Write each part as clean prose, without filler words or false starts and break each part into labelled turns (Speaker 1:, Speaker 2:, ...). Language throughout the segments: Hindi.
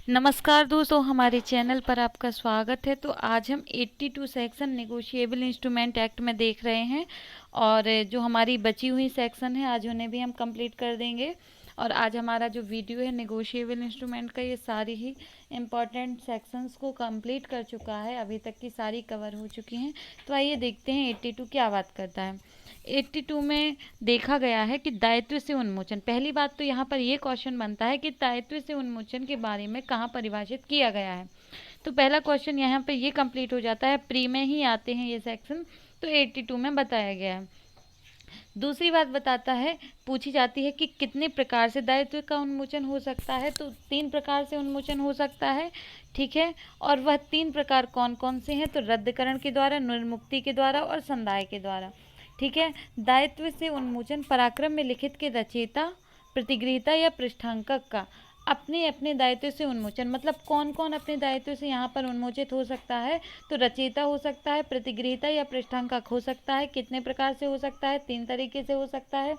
Speaker 1: नमस्कार दोस्तों, हमारे चैनल पर आपका स्वागत है। तो आज हम 82 सेक्शन नेगोशिएबल इंस्ट्रूमेंट एक्ट में देख रहे हैं और जो हमारी बची हुई सेक्शन है आज उन्हें भी हम कंप्लीट कर देंगे। और आज हमारा जो वीडियो है नेगोशिएबल इंस्ट्रूमेंट का, ये सारी ही इम्पॉर्टेंट सेक्शंस को कंप्लीट कर चुका है, अभी तक की सारी कवर हो चुकी हैं। तो आइए देखते हैं 82 क्या बात करता है। 82 में देखा गया है कि दायित्व से उन्मोचन, पहली बात तो यहाँ पर ये क्वेश्चन बनता है कि दायित्व से उन्मोचन के बारे में कहाँ परिभाषित किया गया है। तो पहला क्वेश्चन यहाँ पे ये कंप्लीट हो जाता है, प्री में ही आते हैं ये सेक्शन, तो 82 में बताया गया है। दूसरी बात बताता है, पूछी जाती है कि कितने प्रकार से दायित्व का उन्मोचन हो सकता है। तो 3 प्रकार से उन्मोचन हो सकता है, ठीक है। और वह 3 प्रकार कौन कौन से हैं? तो रद्दकरण के द्वारा, निर्मुक्ति के द्वारा और संदाय के द्वारा, ठीक है। दायित्व से उन्मोचन पराक्रम में लिखित के रचयिता, प्रतिगृहीता या पृष्ठांकक का अपने अपने दायित्व से उन्मोचन, मतलब कौन कौन अपने दायित्व से यहाँ पर उन्मोचित हो सकता है? तो रचयिता हो सकता है, प्रतिगृहीता या पृष्ठांकक हो सकता है। कितने प्रकार से हो सकता है? 3 तरीके से हो सकता है,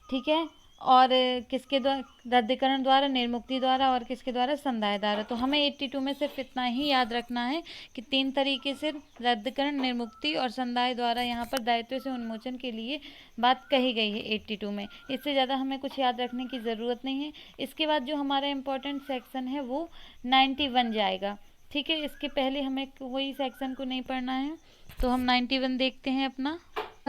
Speaker 1: ठीक है। और किसके द्वारा? रद्दीकरण द्वारा, निर्मुक्ति द्वारा और किसके द्वारा? संदाय द्वारा। तो हमें 82 में सिर्फ इतना ही याद रखना है कि 3 तरीके से रद्दीकरण, निर्मुक्ति और संदाय द्वारा यहाँ पर दायित्व से उन्मोचन के लिए बात कही गई है 82 में। इससे ज़्यादा हमें कुछ याद रखने की ज़रूरत नहीं है। इसके बाद जो हमारा इम्पोर्टेंट सेक्शन है वो 91 जाएगा, ठीक है। इसके पहले हमें कोई सेक्शन को नहीं पढ़ना है, तो हम 91 देखते हैं अपना।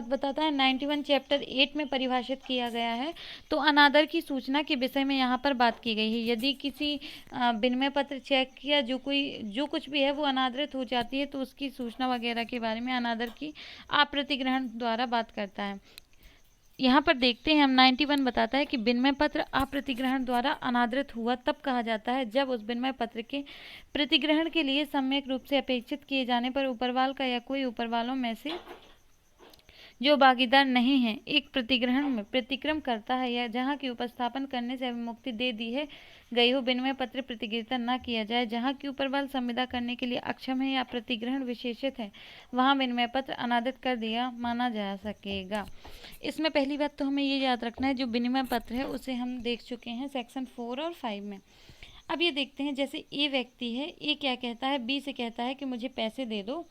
Speaker 1: बताता है 91 चैप्टर 8 में परिभाषित किया गया है। तो अनादर की सूचना के विषय में यहाँ पर बात की गई है। यदि किसी विनिमय पत्र, चेक या जो कुछ भी है वो अनादरित हो जाती है, तो उसकी सूचना वगैरह के बारे में अनादर की अप्रतिग्रहण द्वारा बात करता है। यहाँ पर देखते हैं हम 91 बताता है कि विनिमय पत्र अप्रतिग्रहण द्वारा अनादरित हुआ तब कहा जाता है जब उस विनिमय पत्र के प्रतिग्रहण के लिए सम्यक रूप से अपेक्षित किए जाने पर ऊपरवाल का या कोई ऊपरवालों में से जो भागीदार नहीं है एक प्रतिग्रहण में प्रतिक्रम करता है, या जहाँ की उपस्थापन करने से अभिमुक्ति दे दी है गई हो विनिमय पत्र प्रतियोगिता न किया जाए। जहाँ की ऊपरवाल संविदा करने के लिए अक्षम है या प्रतिग्रहण विशेषित है, वहाँ विनिमय पत्र अनादित कर दिया माना जा सकेगा। इसमें पहली बात तो हमें ये याद रखना है, जो विनिमय पत्र है उसे हम देख चुके हैं सेक्शन 4 और 5 में। अब ये देखते हैं, जैसे ए व्यक्ति है, ए क्या कहता है? बी से कहता है कि मुझे पैसे दे दो,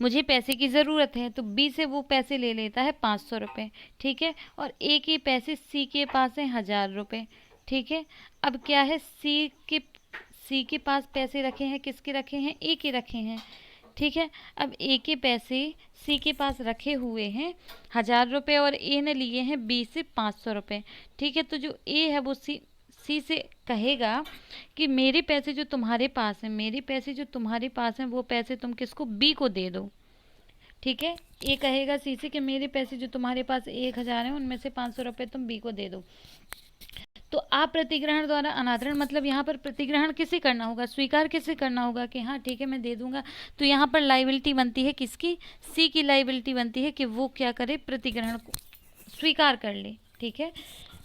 Speaker 1: मुझे पैसे की ज़रूरत है। तो बी से वो पैसे ले लेता है 500 रुपये, ठीक है। और ए के पैसे सी के पास हैं 1000 रुपये, ठीक है। अब क्या है, सी के पास पैसे रखे हैं, किसके रखे हैं? ए के रखे हैं, ठीक है। अब ए के पैसे सी के पास रखे हुए हैं 1000 रुपये और ए ने लिए हैं बी से 500 रुपये, ठीक है। तो जो ए है वो सी से कहेगा कि मेरे पैसे जो तुम्हारे पास हैं, मेरे पैसे जो तुम्हारे पास हैं, वो पैसे तुम किसको? बी को दे दो, ठीक है। ए कहेगा सी से कि मेरे पैसे जो तुम्हारे पास 1000 हैं, उनमें से 500 रुपये तुम बी को दे दो। तो अप्रतिग्रहण द्वारा अनादरण, मतलब यहाँ पर प्रतिग्रहण किसे करना होगा? स्वीकार किसे करना होगा कि हाँ ठीक है मैं दे दूंगा। तो यहाँ पर लाइबिलिटी बनती है किसकी? सी की लाइबिलिटी बनती है कि वो क्या करे? प्रतिग्रहण को स्वीकार कर ले, ठीक है,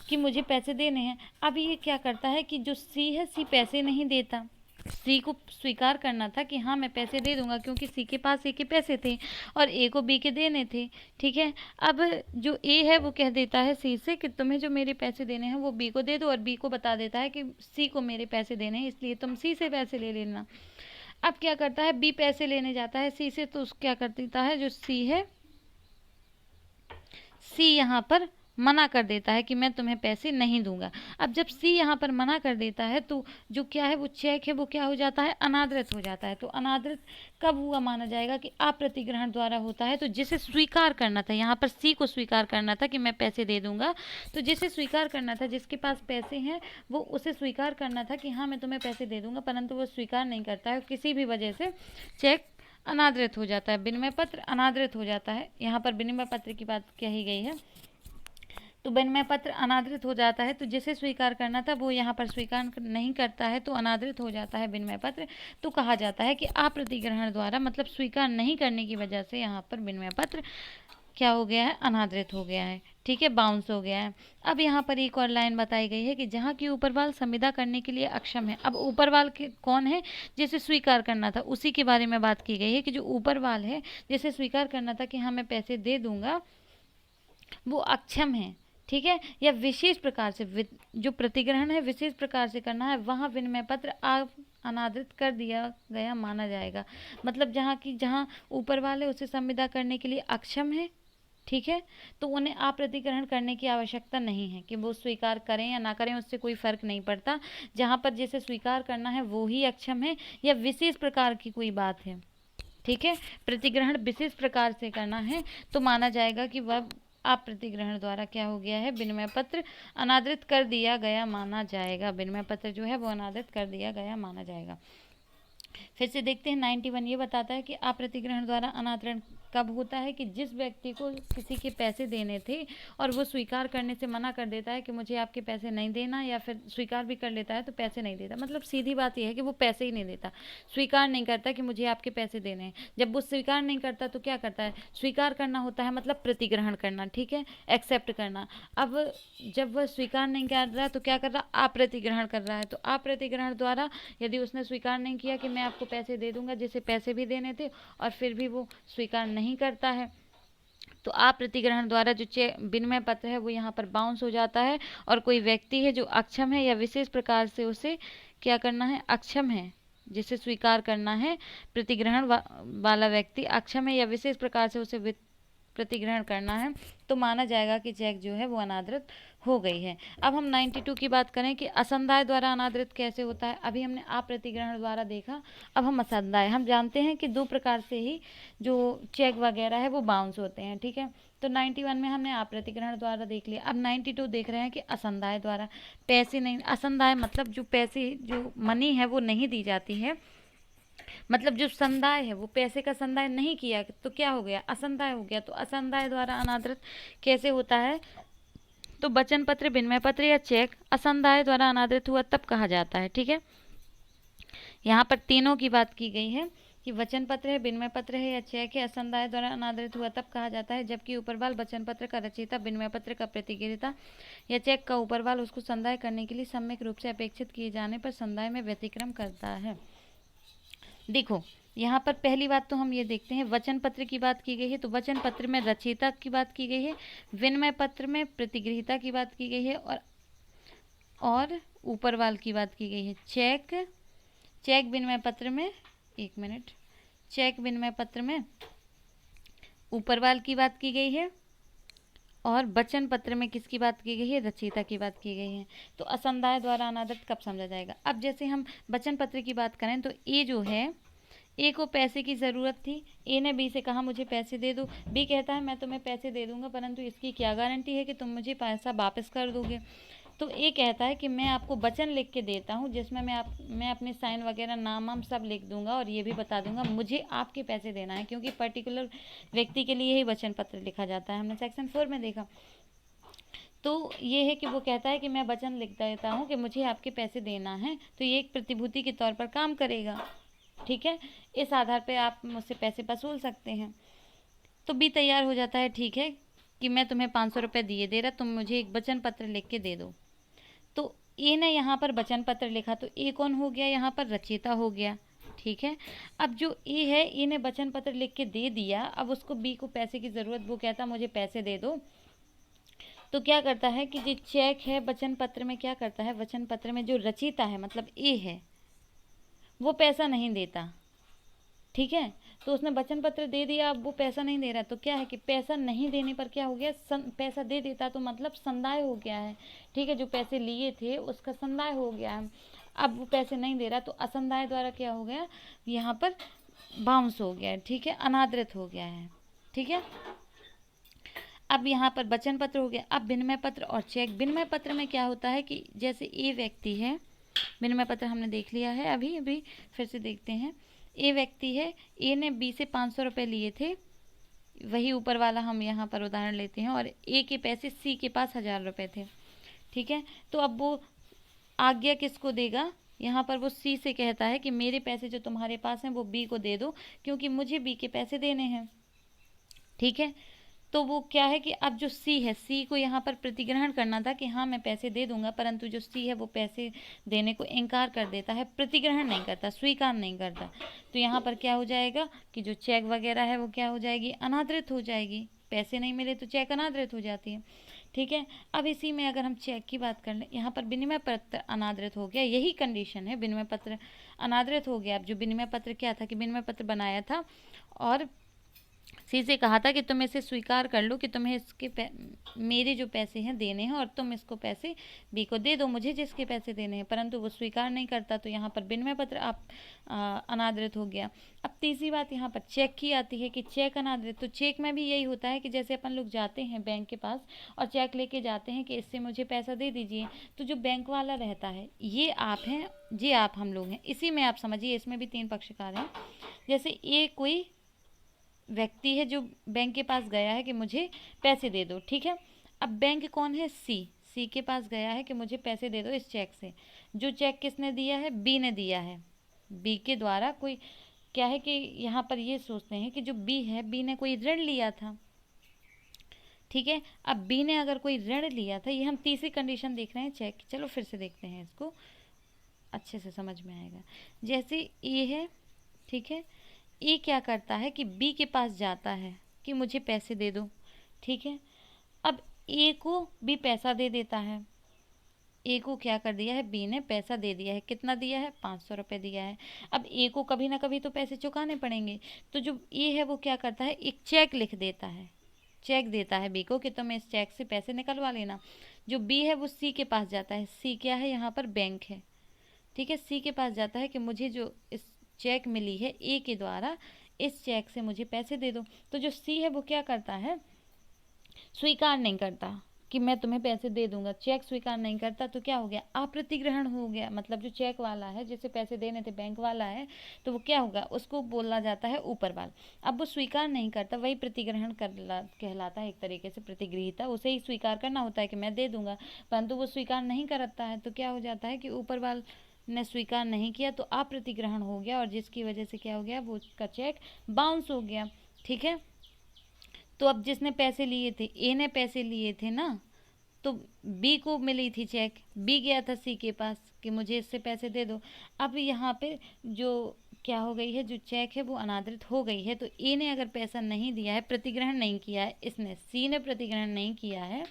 Speaker 1: कि मुझे पैसे देने हैं। अब ये क्या करता है कि जो सी है, सी पैसे नहीं देता, सी को स्वीकार करना था कि हाँ मैं पैसे दे दूंगा, क्योंकि सी के पास ए के पैसे थे और ए को बी के देने थे, ठीक है। अब जो ए है वो कह देता है सी से कि तुम्हें जो मेरे पैसे देने हैं वो बी को दे दो, और बी को बता देता है कि सी को मेरे पैसे देने हैं, इसलिए तुम सी से पैसे ले लेना। अब क्या करता है, बी पैसे लेने जाता है सी से, तो क्या कर देता है, जो सी है, सी यहाँ पर मना कर देता है कि मैं तुम्हें पैसे नहीं दूंगा। अब जब सी यहाँ पर मना कर देता है, तो जो क्या है, वो चेक है, वो क्या हो जाता है? अनादृत हो जाता है। तो अनादृत कब हुआ माना जाएगा? कि अप्रतिग्रहण द्वारा होता है। तो जिसे स्वीकार करना था, यहाँ पर सी को स्वीकार करना था कि मैं पैसे दे दूंगा, तो जिसे स्वीकार करना था, जिसके पास पैसे हैं, वो उसे स्वीकार करना था कि हाँ मैं तुम्हें पैसे दे दूंगा, परंतु वो स्वीकार नहीं करता है, किसी भी वजह से चेक अनादृत हो जाता है, विनिमय पत्र अनादृत हो जाता है। यहाँ पर विनिमय पत्र की बात कही गई है, तो विनिमय पत्र अनादृत हो जाता है। तो जिसे स्वीकार करना था वो यहाँ पर स्वीकार नहीं करता है, तो अनादृत हो जाता है विनिमय पत्र। तो कहा जाता है कि अप्रतिग्रहण द्वारा, मतलब स्वीकार नहीं करने की वजह से यहाँ पर विनिमय पत्र क्या हो गया है? अनादृत हो गया है, ठीक है, बाउंस हो गया है। अब यहाँ पर एक और लाइन बताई गई है कि जहाँ की ऊपरवाल संविदा करने के लिए अक्षम है। अब ऊपरवाल के कौन है? जिसे स्वीकार करना था, उसी के बारे में बात की गई है कि जो ऊपरवाल है, जिसे स्वीकार करना था कि हाँ मैं पैसे दे दूंगा, वो अक्षम है, ठीक है, या विशेष प्रकार से जो प्रतिग्रहण है विशेष प्रकार से करना है, वहाँ विनिमय पत्र अनादृत कर दिया गया माना जाएगा। मतलब जहाँ ऊपर वाले उसे संविदा करने के लिए अक्षम है, ठीक है, तो उन्हें अप्रतिग्रहण करने की आवश्यकता नहीं है कि वो स्वीकार करें या ना करें, उससे कोई फर्क नहीं पड़ता। जहाँ पर जैसे स्वीकार करना है वो ही अक्षम है या विशेष प्रकार की कोई बात है, ठीक है, प्रतिग्रहण विशेष प्रकार से करना है तो माना जाएगा कि वह अप्रतिग्रहण द्वारा क्या हो गया है, विनिमय पत्र अनादृत कर दिया गया माना जाएगा। विनिमय पत्र जो है वो अनादृत कर दिया गया माना जाएगा। फिर से देखते हैं 91 ये बताता है कि अप्रतिग्रहण द्वारा अनादरण कब होता है कि जिस व्यक्ति को किसी के पैसे देने थे और वो स्वीकार करने से मना कर देता है कि मुझे आपके पैसे नहीं देना, या फिर स्वीकार भी कर लेता है तो पैसे नहीं देता। मतलब सीधी बात यह है कि वो पैसे ही नहीं देता, स्वीकार नहीं करता कि मुझे आपके पैसे देने हैं। जब वो स्वीकार नहीं करता तो क्या करता है, स्वीकार करना होता है मतलब प्रतिग्रहण करना, ठीक है, एक्सेप्ट करना। अब जब वह स्वीकार नहीं कर रहा तो क्या कर रहा, अप्रतिग्रहण कर रहा है। तो अप्रतिग्रहण द्वारा यदि उसने स्वीकार नहीं किया कि मैं आपको पैसे दे दूंगा, जिसे पैसे भी देने थे, और फिर भी वो स्वीकार नहीं करता है, तो अप्रतिग्रहण द्वारा जो विनिमय पत्र है वो यहाँ पर बाउंस हो जाता है। और कोई व्यक्ति है जो अक्षम है या विशेष प्रकार से उसे क्या करना है, अक्षम है, जिसे स्वीकार करना है, प्रतिग्रहण वाला व्यक्ति अक्षम है या विशेष प्रकार से उसे प्रतिग्रहण करना है, तो माना जाएगा कि चेक जो है वो अनादृत हो गई है। अब हम 92 की बात करें कि असंदाय द्वारा अनादृत कैसे होता है। अभी हमने अप्रतिग्रहण द्वारा देखा, अब हम असंदाय। हम जानते हैं कि 2 प्रकार से ही जो चेक वगैरह है वो बाउंस होते हैं, ठीक है। तो 91 में हमने अप्रतिग्रहण द्वारा देख लिया। अब 92 देख रहे हैं कि असंदाय द्वारा, पैसे नहीं, असंदाय मतलब जो पैसे जो मनी है वो नहीं दी जाती है, मतलब जो संदाय है वो पैसे का संदाय नहीं किया तो क्या हो गया, असंदाय हो गया। तो असंदाय द्वारा अनादृत कैसे होता है, तो वचन पत्र, विनिमय पत्र या चेक असंदाय द्वारा अनादृत हुआ तब कहा जाता है, ठीक है। यहाँ पर तीनों की बात की गई है कि वचन पत्र है, विनिमय पत्र है या चेक है, असंदाय द्वारा अनादृत हुआ तब कहा जाता है जबकि ऊपरवाल वचन पत्र का रचयिता, विनिमय पत्र का प्रतिग्रहीता या चेक का ऊपरवाल उसको संदाय करने के लिए सम्यक रूप से अपेक्षित किए जाने पर संदाय में व्यतिक्रम करता है। देखो यहाँ पर पहली बात तो हम ये देखते हैं, वचन पत्र की बात की गई है तो वचन पत्र में रचयिता की बात की गई है, विनिमय पत्र में प्रतिग्रहीता की बात की गई है, और ऊपरवाल की बात की गई है। चेक विनिमय पत्र में, एक मिनट, चेक विनिमय पत्र में ऊपरवाल की बात की गई है और वचन पत्र में किसकी बात की गई है, रचयिता की बात की गई है। तो असंदाय द्वारा अनादृत कब समझा जाएगा। अब जैसे हम वचन पत्र की बात करें तो ए जो है, ए को पैसे की ज़रूरत थी, ए ने बी से कहा मुझे पैसे दे दो, बी कहता है मैं तुम्हें पैसे दे दूंगा परंतु इसकी क्या गारंटी है कि तुम मुझे पैसा वापस कर दोगे। तो ए कहता है कि मैं आपको वचन लिख के देता हूँ जिसमें मैं अपने साइन वगैरह नाम सब लिख दूंगा और ये भी बता दूंगा मुझे आपके पैसे देना है, क्योंकि पर्टिकुलर व्यक्ति के लिए ही वचन पत्र लिखा जाता है, हमने सेक्शन 4 में देखा। तो ये है कि वो कहता है कि मैं वचन लिख देता हूँ कि मुझे आपके पैसे देना है, तो ये एक प्रतिभूति के तौर पर काम करेगा, ठीक है, इस आधार पर आप मुझसे पैसे वसूल सकते हैं। तो बी तैयार हो जाता है, ठीक है, कि मैं तुम्हें 500 रुपये दिए दे रहा, तुम मुझे एक वचन पत्र लिख के दे दो। तो ए ने यहाँ पर वचन पत्र लिखा तो ए कौन हो गया, यहाँ पर रचयिता हो गया, ठीक है। अब जो ए है, ए ने वचन पत्र लिख के दे दिया, अब उसको बी को पैसे की ज़रूरत, वो कहता मुझे पैसे दे दो। तो क्या करता है कि जो चेक है वचन पत्र में क्या करता है, वचन पत्र में जो रचयिता है मतलब ए है वो पैसा नहीं देता, ठीक है। तो उसने वचन पत्र दे दिया, अब वो पैसा नहीं दे रहा, तो क्या है कि पैसा नहीं देने पर क्या हो गया, पैसा दे देता तो मतलब संदाय हो गया है, ठीक है, जो पैसे लिए थे उसका संदाय हो गया है। अब वो पैसे नहीं दे रहा तो असंदाय द्वारा क्या हो गया, यहाँ पर बाउंस हो गया है, ठीक है, अनादृत हो गया है, ठीक है। अब यहाँ पर वचन पत्र हो गया। अब विनिमय पत्र और चेक। विनिमय पत्र में क्या होता है कि जैसे ए व्यक्ति है, विनिमय पत्र हमने देख लिया है, अभी फिर से देखते हैं। ए व्यक्ति है, ए ने बी से 500 रुपये लिए थे, वही ऊपर वाला हम यहाँ पर उदाहरण लेते हैं, और ए के पैसे सी के पास 1000 रुपये थे, ठीक है। तो अब वो आज्ञा किसको देगा, यहाँ पर वो सी से कहता है कि मेरे पैसे जो तुम्हारे पास हैं वो बी को दे दो क्योंकि मुझे बी के पैसे देने हैं, ठीक है। तो वो क्या है कि अब जो सी है, सी को यहाँ पर प्रतिग्रहण करना था कि हाँ मैं पैसे दे दूंगा, परंतु जो सी है वो पैसे देने को इनकार कर देता है, प्रतिग्रहण नहीं करता, स्वीकार नहीं करता। तो यहाँ पर क्या हो जाएगा कि जो चेक वगैरह है वो क्या हो जाएगी, अनादृत हो जाएगी। पैसे नहीं मिले तो चेक अनादृत हो जाती है, ठीक है। अब इसी में अगर हम चेक की बात कर लें, यहाँ पर विनिमय पत्र अनादृत हो गया, यही कंडीशन है, विनिमय पत्र अनादृत हो गया। अब जो विनिमय पत्र क्या था कि विनिमय पत्र बनाया था और सी से कहा था कि तुम इसे स्वीकार कर लो कि तुम्हें मेरे जो पैसे हैं देने हैं और तुम इसको पैसे बी को दे दो मुझे जिसके पैसे देने हैं, परंतु वो स्वीकार नहीं करता, तो यहाँ पर विनिमय पत्र आप अनादृत हो गया। अब तीसरी बात यहाँ पर चेक की आती है कि चेक अनादृत, तो चेक में भी यही होता है कि जैसे अपन लोग जाते हैं बैंक के पास और चेक लेके जाते हैं कि इससे मुझे पैसा दे दीजिए, तो जो बैंक वाला रहता है ये आप हैं, ये आप हम लोग हैं। इसी में आप समझिए, इसमें भी 3 पक्षकार हैं। जैसे ये कोई व्यक्ति है जो बैंक के पास गया है कि मुझे पैसे दे दो, ठीक है। अब बैंक कौन है? सी के पास गया है कि मुझे पैसे दे दो इस चेक से। जो चेक किसने दिया है? बी ने दिया है। बी के द्वारा कोई क्या है कि यहाँ पर ये सोचते हैं कि जो बी है, बी ने कोई ऋण लिया था, ठीक है। अब बी ने अगर कोई ऋण लिया था, ये हम तीसरी कंडीशन देख रहे हैं चेक, चलो फिर से देखते हैं, इसको अच्छे से समझ में आएगा। जैसे ए है, ठीक है, ए क्या करता है कि बी के पास जाता है कि मुझे पैसे दे दो, ठीक है। अब ए को बी पैसा दे देता है, ए को क्या कर दिया है? बी ने पैसा दे दिया है। कितना दिया है? 500 रुपये दिया है। अब ए को कभी ना कभी तो पैसे चुकाने पड़ेंगे, तो जो ए है वो क्या करता है? एक चेक लिख देता है, चेक देता है बी को कि तुम इस चेक से पैसे निकलवा लेना। जो बी है वो सी के पास जाता है, सी क्या है यहाँ पर? बैंक है, ठीक है। सी के पास जाता है कि मुझे जो इस चेक मिली है ए के द्वारा, इस चेक से मुझे पैसे दे दो। तो जो सी है वो क्या करता है? स्वीकार नहीं करता कि मैं तुम्हें पैसे दे दूंगा, चेक स्वीकार नहीं करता, तो क्या हो गया? अप्रतिग्रहण हो गया। मतलब जो चेक वाला है, जिसे पैसे देने थे, बैंक वाला है, तो वो क्या होगा? उसको बोला जाता है ऊपर वाल। अब वो स्वीकार नहीं करता, वही प्रतिग्रहण कहलाता है, एक तरीके से प्रतिगृहीता। उसे ही स्वीकार करना होता है कि मैं दे दूंगा, परंतु वो स्वीकार नहीं करता है, तो क्या हो जाता है कि ऊपर वाल ने स्वीकार नहीं किया, तो अप्रतिग्रहण हो गया, और जिसकी वजह से क्या हो गया? वो उसका चेक बाउंस हो गया, ठीक है। तो अब जिसने पैसे लिए थे, ए ने पैसे लिए थे ना, तो बी को मिली थी चेक, बी गया था सी के पास कि मुझे इससे पैसे दे दो। अब यहाँ पे जो क्या हो गई है, जो चेक है वो अनादृत हो गई है। तो ए ने अगर पैसा नहीं दिया है, प्रतिग्रहण नहीं किया है, इसने सी ने प्रतिग्रहण नहीं किया है,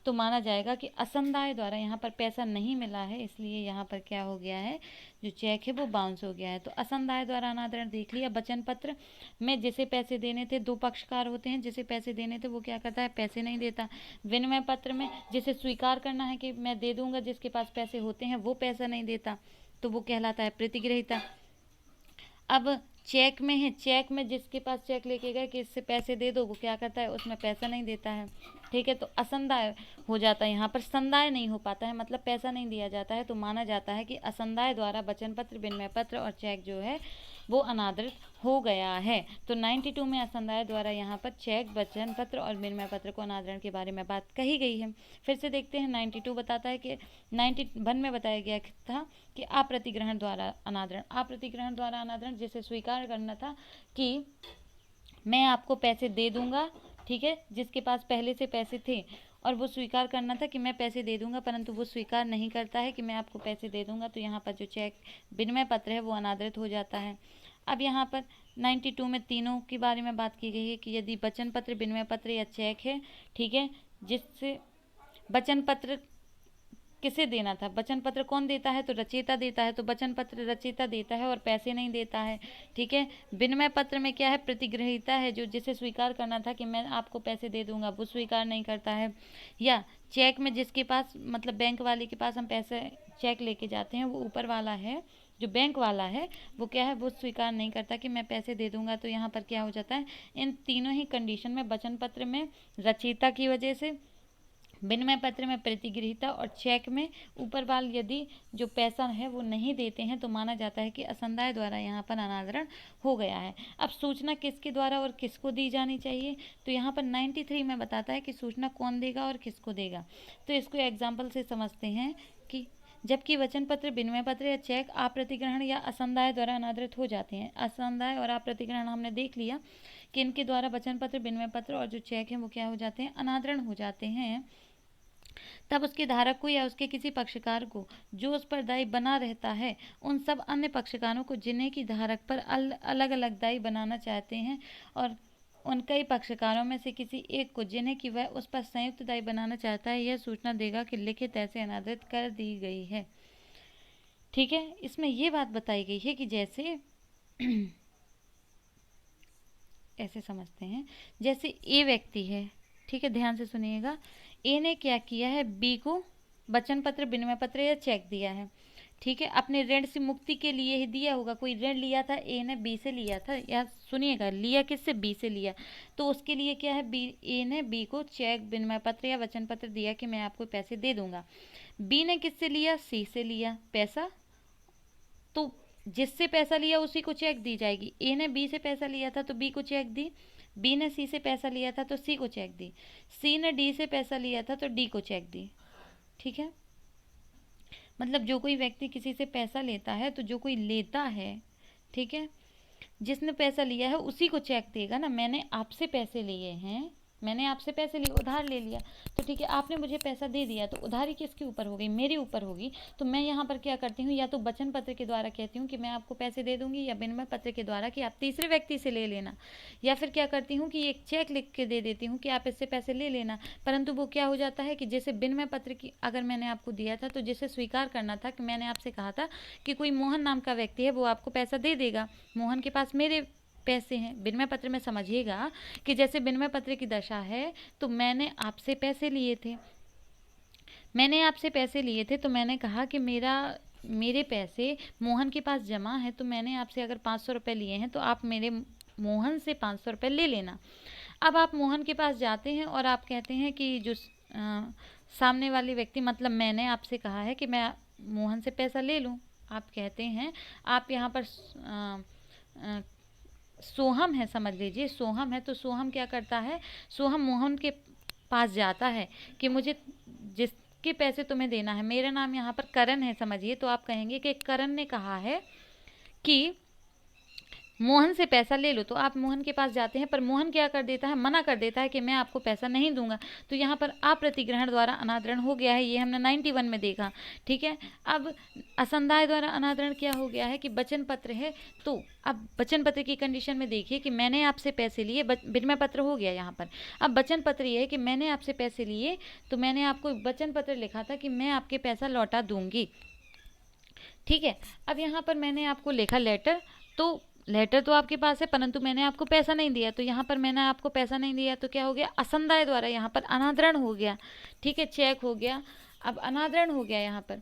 Speaker 1: तो माना जाएगा कि असंदाय द्वारा यहाँ पर पैसा नहीं मिला है, इसलिए यहाँ पर क्या हो गया है? जो चेक है वो बाउंस हो गया है। तो असंदाय द्वारा अनादरण देख लिया। वचन पत्र में जिसे पैसे देने थे, 2 पक्षकार होते हैं, जिसे पैसे देने थे वो क्या करता है? पैसे नहीं देता। विनिमय पत्र में जिसे स्वीकार करना है कि मैं दे दूंगा, जिसके पास पैसे होते हैं, वो पैसा नहीं देता, तो वो कहलाता है प्रतिग्रहीता। अब चेक में है, चेक में जिसके पास चेक लेके गए कि इससे पैसे दे दो, वो क्या करता है? उसमें पैसा नहीं देता है, ठीक है। तो असंदाय हो जाता है, यहाँ पर संदाय नहीं हो पाता है, मतलब पैसा नहीं दिया जाता है, तो माना जाता है कि असंदाय द्वारा वचन पत्र, विनिमय पत्र और चेक जो है वो अनादृत हो गया है। तो 92 में असंदाय द्वारा यहाँ पर चेक, वचन पत्र और विनिमय पत्र को अनादरण के बारे में बात कही गई है। फिर से देखते हैं, 92 बताता है कि 91 में बताया गया था कि अप्रतिग्रहण द्वारा अनादरण, अप्रतिग्रहण द्वारा अनादरण जिसे स्वीकार करना था कि मैं आपको पैसे दे दूंगा, ठीक है, जिसके पास पहले से पैसे थे, और वो स्वीकार करना था कि मैं पैसे दे दूंगा, परंतु वो स्वीकार नहीं करता है कि मैं आपको पैसे दे दूंगा, तो यहाँ पर जो चेक, विनिमय पत्र है वो अनादृत हो जाता है। अब यहाँ पर 92 में तीनों के बारे में बात की गई है कि यदि वचन पत्र, विनिमय पत्र या चेक है, ठीक है, जिससे वचन पत्र किसे देना था? वचन पत्र कौन देता है? तो रचयिता देता है, तो वचन पत्र रचयिता देता है और पैसे नहीं देता है, ठीक है। विनिमय पत्र में क्या है? प्रतिग्रहीता है, जो जिसे स्वीकार करना था कि मैं आपको पैसे दे दूंगा, वो स्वीकार नहीं करता है। या चेक में जिसके पास, मतलब बैंक वाले के पास हम पैसे चेक लेके जाते हैं, वो ऊपर वाला है, जो बैंक वाला है, वो क्या है? वो स्वीकार नहीं करता कि मैं पैसे दे दूंगा। तो यहाँ पर क्या हो जाता है? इन तीनों ही कंडीशन में, वचन पत्र में रचयिता की वजह से, विनिमय पत्र में प्रतिगृहीता और चेक में ऊपर वाल यदि जो पैसा है वो नहीं देते हैं, तो माना जाता है कि असंदाय द्वारा यहाँ पर अनादरण हो गया है। अब सूचना किसके द्वारा और किसको दी जानी चाहिए? तो यहाँ पर 93 में बताता है कि सूचना कौन देगा और किसको देगा। तो इसको एग्जाम्पल से समझते हैं कि जबकि वचन पत्र, विनिमय पत्र या चेक अप्रतिग्रहण या असंदाय द्वारा अनादृत हो जाते हैं। असंदाय और अप्रतिग्रहण हमने देख लिया कि इनके द्वारा वचन पत्र, विनिमय पत्र और जो चेक है वो क्या हो जाते हैं? अनादरण हो जाते हैं। तब उसके धारक को या उसके किसी पक्षकार को जो उस पर दायी बना रहता है, उन सब अन्य पक्षकारों को जिन्हें की धारक पर अलग अलग दायी बनाना चाहते हैं और उन कई पक्षकारों में से किसी एक को जिन्हें कि वह उस पर संयुक्त दायी बनाना चाहता है यह सूचना देगा कि लिखित ऐसे अनादृत कर दी गई है। ठीक है, इसमें ये बात बताई गई है कि जैसे ऐसे समझते हैं, जैसे ए व्यक्ति है, ठीक है, ध्यान से सुनिएगा। ए ने क्या किया है, बी को वचन पत्र, विनिमय पत्र या चेक दिया है। ठीक है, अपने ऋण से मुक्ति के लिए ही दिया होगा। कोई ऋण लिया था, ए ने बी से लिया था, या सुनिएगा, लिया किससे, बी से लिया, तो उसके लिए क्या है, बी, ए ने बी को चेक, विनिमय पत्र या वचन पत्र दिया कि मैं आपको पैसे दे दूंगा। बी ने किससे लिया, सी से लिया पैसा, तो जिससे पैसा लिया उसी को चेक दी जाएगी। ए ने बी से पैसा लिया था तो बी को चेक दी, बी ने सी से पैसा लिया था तो सी को चेक दी, सी ने डी से पैसा लिया था तो डी को चेक दी। ठीक है, मतलब जो कोई व्यक्ति किसी से पैसा लेता है तो जो कोई लेता है, ठीक है, जिसने पैसा लिया है उसी को चेक देगा ना। मैंने आपसे पैसे लिए हैं, मैंने आपसे पैसे लिए, उधार ले लिया, तो ठीक है, आपने मुझे पैसा दे दिया, तो उधारी किसके ऊपर हो गई, मेरे ऊपर होगी। तो मैं यहाँ पर क्या करती हूँ, या तो वचन पत्र के द्वारा कहती हूँ कि मैं आपको पैसे दे दूंगी, या विनिमय पत्र के द्वारा कि आप तीसरे व्यक्ति से ले लेना, या फिर क्या करती हूँ कि एक चेक लिख के दे देती हूँ कि आप इससे पैसे ले लेना। परंतु वो क्या हो जाता है कि जैसे विनिमय पत्र की अगर मैंने आपको दिया था तो जिसे स्वीकार करना था, कि मैंने आपसे कहा था कि कोई मोहन नाम का व्यक्ति है, वो आपको पैसा दे देगा, मोहन के पास मेरे पैसे हैं। विनिमय पत्र में समझिएगा कि जैसे विनिमय पत्र की दशा है, तो मैंने आपसे पैसे लिए थे, मैंने आपसे पैसे लिए थे, तो मैंने कहा कि मेरे पैसे मोहन के पास जमा है, तो मैंने आपसे अगर 500 रुपये लिए हैं तो आप मेरे मोहन से 500 रुपये ले लेना। अब आप मोहन के पास जाते हैं और आप कहते हैं कि जो सामने वाले व्यक्ति, मतलब मैंने आपसे कहा है कि मैं मोहन से पैसा ले लूँ, आप कहते हैं, आप यहाँ पर सोहम है, समझ लीजिए सोहम है, तो सोहम क्या करता है, सोहम मोहन के पास जाता है कि मुझे जिसके पैसे तुम्हें देना है, मेरा नाम यहाँ पर करण है समझिए, तो आप कहेंगे कि करण ने कहा है कि मोहन से पैसा ले लो, तो आप मोहन के पास जाते हैं, पर मोहन क्या कर देता है, मना कर देता है कि मैं आपको पैसा नहीं दूंगा। तो यहाँ पर अप्रतिग्रहण द्वारा अनादरण हो गया है, ये हमने 91 में देखा। ठीक है, अब असंदाय द्वारा अनादरण क्या हो गया है कि वचन पत्र है, तो अब वचन पत्र की कंडीशन में देखिए कि मैंने आपसे पैसे लिए, विनिमय पत्र हो गया यहाँ पर। अब वचन पत्र ये है कि मैंने आपसे पैसे लिए, तो मैंने आपको वचन पत्र लिखा था कि मैं आपके पैसा लौटा दूंगी। ठीक है, अब यहाँ पर मैंने आपको लिखा लेटर, तो लेटर तो आपके पास है, परंतु मैंने आपको पैसा नहीं दिया, तो यहाँ पर मैंने आपको पैसा नहीं दिया, तो क्या हो गया, असंदाय द्वारा यहाँ पर अनादरण हो गया। ठीक है, चेक हो गया, अब अनादरण हो गया यहाँ पर।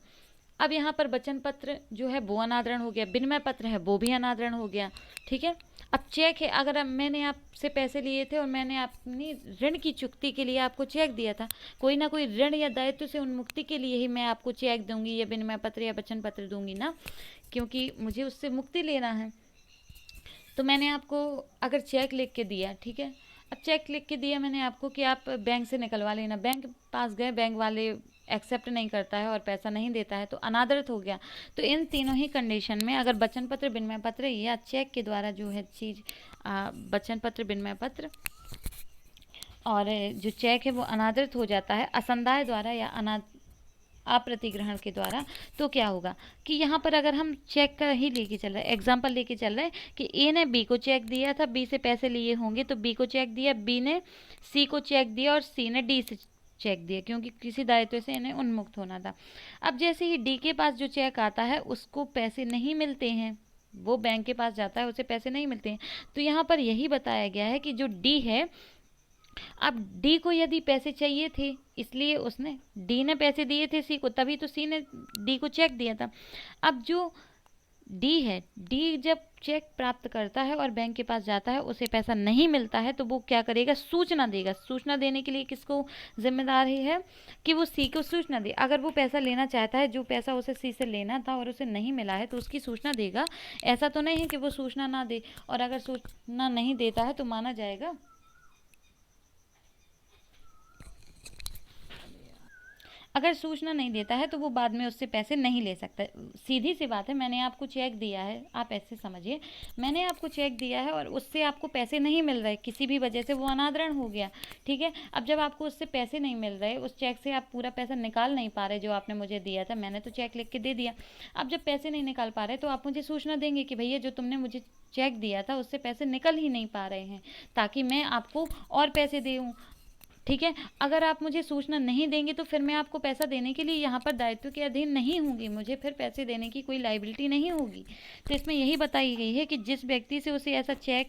Speaker 1: अब यहाँ पर वचन पत्र जो है वो अनादरण हो गया, विनिमय पत्र है वो भी अनादरण हो गया। ठीक है, अब चेक है, अगर मैंने आपसे पैसे लिए थे और मैंने अपनी ऋण की चुकती के लिए आपको चेक दिया था, कोई ना कोई ऋण या दायित्व से उन्मुक्ति के लिए ही मैं आपको चेक दूंगी या विनिमय पत्र या वचन पत्र दूंगी ना, क्योंकि मुझे उससे मुक्ति लेना है। तो मैंने आपको अगर चेक लिख के दिया, ठीक है, अब चेक लिख के दिया मैंने आपको कि आप बैंक से निकलवा लेना, बैंक पास गए, बैंक वाले एक्सेप्ट नहीं करता है और पैसा नहीं देता है, तो अनादरित हो गया। तो इन तीनों ही कंडीशन में अगर वचन पत्र, विनिमय पत्र या चेक के द्वारा जो है चीज़, वचन पत्र, विनिमय पत्र और जो चेक है वो अनादरित हो जाता है असंदाय द्वारा या अप्रतिग्रहण के द्वारा, तो क्या होगा कि यहाँ पर अगर हम चेक का ही लेके चल रहे हैं, एग्जाम्पल लेके चल रहे हैं कि ए ने बी को चेक दिया था, बी से पैसे लिए होंगे तो बी को चेक दिया, बी ने सी को चेक दिया और सी ने डी से चेक दिया, क्योंकि किसी दायित्व से इन्हें उन्मुक्त होना था। अब जैसे ही डी के पास जो चेक आता है उसको पैसे नहीं मिलते हैं, वो बैंक के पास जाता है, उसे पैसे नहीं मिलते हैं, तो यहाँ पर यही बताया गया है कि जो डी है, अब डी को यदि पैसे चाहिए थे, इसलिए उसने, डी ने पैसे दिए थे सी को, तभी तो सी ने डी को चेक दिया था। अब जो डी है, डी जब चेक प्राप्त करता है और बैंक के पास जाता है, उसे पैसा नहीं मिलता है, तो वो क्या करेगा, सूचना देगा। सूचना देने के लिए किसको जिम्मेदार है कि वो सी को सूचना दे। अगर वो पैसा लेना चाहता है, जो पैसा उसे सी से लेना था और उसे नहीं मिला है, तो उसकी सूचना देगा। ऐसा तो नहीं है कि वो सूचना ना दे, और अगर सूचना नहीं देता है तो माना जाएगा अगर सूचना नहीं देता है तो वो बाद में उससे पैसे नहीं ले सकता। सीधी सी बात है, मैंने आपको चेक दिया है, आप ऐसे समझिए, मैंने आपको चेक दिया है और उससे आपको पैसे नहीं मिल रहे, किसी भी वजह से वो अनादरण हो गया, ठीक है। अब जब आपको उससे पैसे नहीं मिल रहे, उस चेक से आप पूरा पैसा निकाल नहीं पा रहे जो आपने मुझे दिया था, मैंने तो चेक लिख के दे दिया। अब जब पैसे नहीं निकाल पा रहे तो आप मुझे सूचना देंगे कि भैया जो तुमने मुझे चेक दिया था उससे पैसे निकल ही नहीं पा रहे हैं, ताकि मैं आपको और पैसे दूँ, ठीक है। अगर आप मुझे सूचना नहीं देंगे तो फिर मैं आपको पैसा देने के लिए यहाँ पर दायित्व के अधीन नहीं होंगी, मुझे फिर पैसे देने की कोई लायबिलिटी नहीं होगी। तो इसमें यही बताई गई है कि जिस व्यक्ति से उसे ऐसा चेक,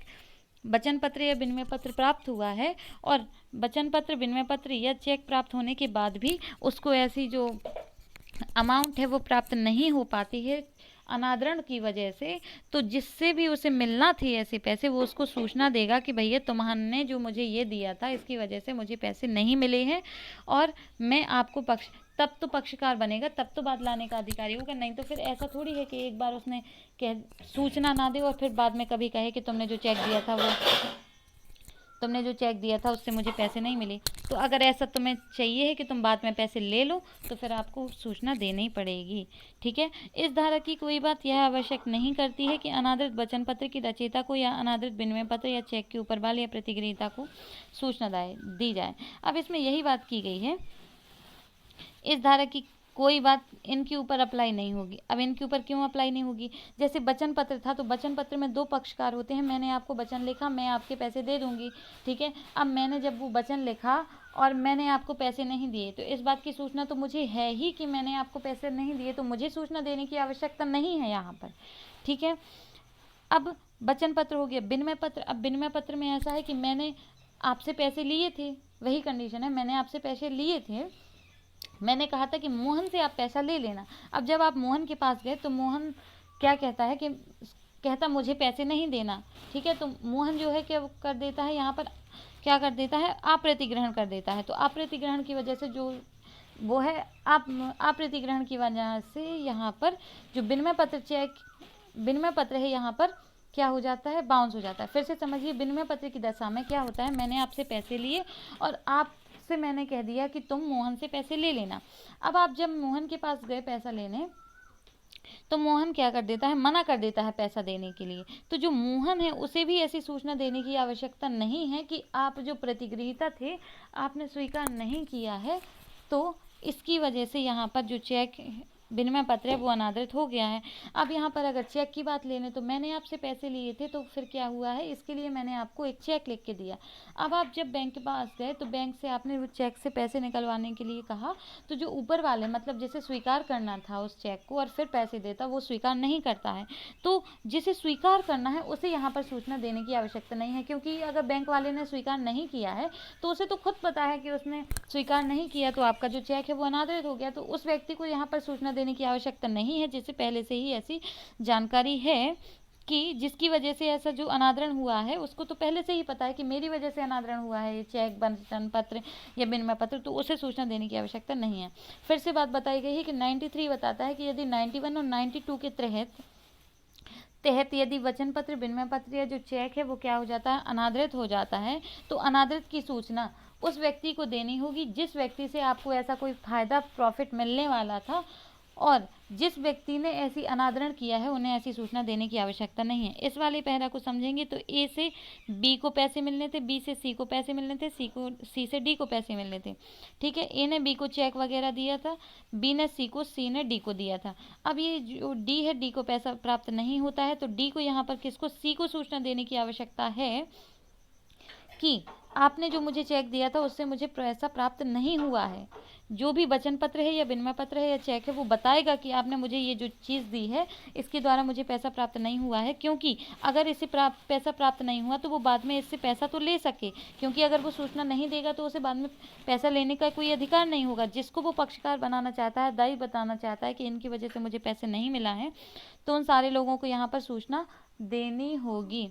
Speaker 1: वचन पत्र या विनिमय पत्र प्राप्त हुआ है और वचन पत्र, विनिमय पत्र या चेक प्राप्त होने के बाद भी उसको ऐसी जो अमाउंट है वो प्राप्त नहीं हो पाती है अनादरण की वजह से, तो जिससे भी उसे मिलना थी ऐसे पैसे, वो उसको सूचना देगा कि भैया तुम्हारे जो मुझे ये दिया था इसकी वजह से मुझे पैसे नहीं मिले हैं, और मैं आपको तब तो पक्षकार बनेगा, तब तो बात लाने का अधिकारी होगा। नहीं तो फिर ऐसा थोड़ी है कि एक बार उसने सूचना ना दे और फिर बाद में कभी कहे कि तुमने जो चेक दिया था उससे मुझे पैसे नहीं मिले। तो अगर ऐसा तुम्हें चाहिए है कि तुम बाद में पैसे ले लो तो फिर आपको सूचना देनी पड़ेगी, ठीक है। इस धारा की कोई बात यह आवश्यक नहीं करती है कि अनादृत वचन पत्र की रचयिता को या अनादृत विनिमय पत्र या चेक के ऊपर वाले या प्रतिग्रहीता को सूचना दी जाए। अब इसमें यही बात की गई है, इस धारा की कोई बात इनके ऊपर अप्लाई नहीं होगी। अब इनके ऊपर क्यों अप्लाई नहीं होगी? जैसे वचन पत्र था तो वचन पत्र में दो पक्षकार होते हैं, मैंने आपको वचन लिखा, मैं आपके पैसे दे दूंगी, ठीक है। अब मैंने जब वो वचन लिखा और मैंने आपको पैसे नहीं दिए तो इस बात की सूचना तो मुझे है ही कि मैंने आपको पैसे नहीं दिए, तो मुझे सूचना देने की आवश्यकता नहीं है यहाँ पर, ठीक है। अब वचन पत्र हो गया। विनिमय पत्र, अब विनिमय पत्र में ऐसा है कि मैंने आपसे पैसे लिए थे, वही कंडीशन है, मैंने आपसे पैसे लिए थे, मैंने कहा था कि मोहन से आप पैसा ले लेना। अब जब आप मोहन के पास गए तो मोहन क्या कहता है कि कहता मुझे पैसे नहीं देना, ठीक है। तो मोहन जो है क्या कर देता है, यहाँ पर क्या कर देता है, अप्रतिग्रहण कर देता है। तो अप्रतिग्रहण की वजह से जो वो है अप्रतिग्रहण की वजह से यहाँ पर जो विनिमय पत्र है यहाँ पर क्या हो जाता है, बाउंस हो जाता है। फिर से समझिए, विनिमय पत्र की दशा में क्या होता है, मैंने आपसे पैसे लिए और आप से मैंने कह दिया कि तुम मोहन से पैसे ले लेना। अब आप जब मोहन के पास गए पैसा लेने तो मोहन क्या कर देता है, मना कर देता है पैसा देने के लिए। तो जो मोहन है उसे भी ऐसी सूचना देने की आवश्यकता नहीं है कि आप जो प्रतिग्रहीता थे आपने स्वीकार नहीं किया है, तो इसकी वजह से यहाँ पर जो चेक विनिमय पत्र है वो अनादृत हो गया है। अब यहाँ पर अगर चेक की बात ले लें तो मैंने आपसे पैसे लिए थे तो फिर क्या हुआ है, इसके लिए मैंने आपको एक चेक लिख के दिया। अब आप जब बैंक के पास गए तो बैंक से आपने वो चेक से पैसे निकलवाने के लिए कहा, तो जो ऊपर वाले मतलब जिसे स्वीकार करना था उस चेक को और फिर पैसे देता, वो स्वीकार नहीं करता है। तो जिसे स्वीकार करना है उसे यहाँ पर सूचना देने की आवश्यकता नहीं है, क्योंकि अगर बैंक वाले ने स्वीकार नहीं किया है तो उसे तो खुद पता है कि उसने स्वीकार नहीं किया, तो आपका जो चेक है वो अनादृत हो गया। तो उस व्यक्ति को यहाँ पर सूचना देने की आवश्यकता नहीं है, जिसे पहले से ही ऐसी जानकारी है कि जिसकी वजह से ऐसा जो अनादरण हुआ है उसको तो पहले से ही पता है कि मेरी वजह से अनादरण हुआ है, ये चेक, वचन पत्र या विनिमय पत्र, तो उसे सूचना देने की आवश्यकता नहीं है। फिर से बात बताई गई है कि 93 बताता है कि यदि 91 और 92 के तहत यदि वचन पत्र, विनिमय पत्र या जो चेक है वो क्या हो जाता है, अनादृत हो जाता है, तो अनादृत की सूचना उस व्यक्ति को देनी होगी जिस व्यक्ति से आपको ऐसा कोई फायदा, प्रॉफिट मिलने वाला था, और जिस व्यक्ति ने ऐसी अनादरण किया है उन्हें ऐसी सूचना देने की आवश्यकता नहीं है। इस वाले पैरा को समझेंगे तो ए से बी को पैसे मिलने थे, बी से सी को पैसे मिलने थे, सी से डी को पैसे मिलने थे, ठीक है। ए ने बी को चेक वगैरह दिया था, बी ने सी को, सी ने डी को दिया था। अब ये जो डी है, डी को पैसा प्राप्त नहीं होता है, तो डी को यहाँ पर किसको, सी को सूचना देने की आवश्यकता है कि आपने जो मुझे चेक दिया था उससे मुझे पैसा प्राप्त नहीं हुआ है। जो भी वचन पत्र है या विनिमय पत्र है या चेक है वो बताएगा कि आपने मुझे ये जो चीज़ दी है इसके द्वारा मुझे पैसा प्राप्त नहीं हुआ है, क्योंकि अगर इससे पैसा प्राप्त नहीं हुआ तो वो बाद में इससे पैसा तो ले सके, क्योंकि अगर वो सूचना नहीं देगा तो उसे बाद में पैसा लेने का कोई अधिकार नहीं होगा। जिसको वो पक्षकार बनाना चाहता है, दायी बताना चाहता है कि इनकी वजह से मुझे पैसे नहीं मिला है, तो उन सारे लोगों को यहाँ पर सूचना देनी होगी।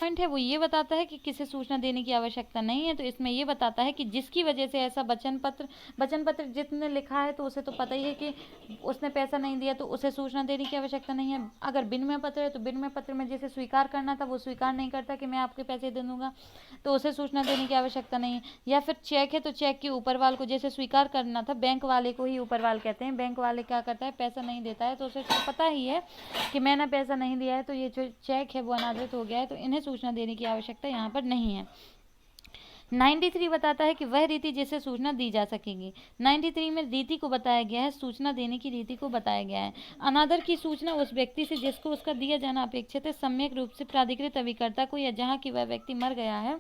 Speaker 1: पॉइंट है वो ये बताता है कि किसे सूचना देने की आवश्यकता नहीं है। तो इसमें ये बताता है कि जिसकी वजह से ऐसा वचन पत्र जिसने लिखा है तो उसे तो पता ही है कि उसने पैसा नहीं दिया, तो उसे सूचना देने की आवश्यकता नहीं है। अगर विनिमय पत्र है तो विनिमय पत्र में जिसे स्वीकार करना था वो स्वीकार नहीं करता कि मैं आपके पैसे दे दूंगा, तो उसे सूचना देने की आवश्यकता नहीं है। या फिर चेक है तो चेक के ऊपरवाल को जैसे स्वीकार करना था, बैंक वाले को ही ऊपरवाल कहते हैं, बैंक वाले क्या करता है, पैसा नहीं देता है, तो उसे पता ही है कि मैंने पैसा नहीं दिया है, तो ये जो चेक है वो अनादृत हो गया है, तो इन्हें सूचना देने की आवश्यकता यहाँ पर नहीं है। 93 बताता है कि वह रीति जिससे सूचना दी जा सकेगी। 93 में रीति को बताया गया है, सूचना देने की रीति को बताया गया है। अनादर की सूचना उस व्यक्ति से जिसको उसका दिया जाना अपेक्षित है सम्यक रूप से प्राधिकृत अभिकर्ता को, या जहाँ की वह व्यक्ति मर गया है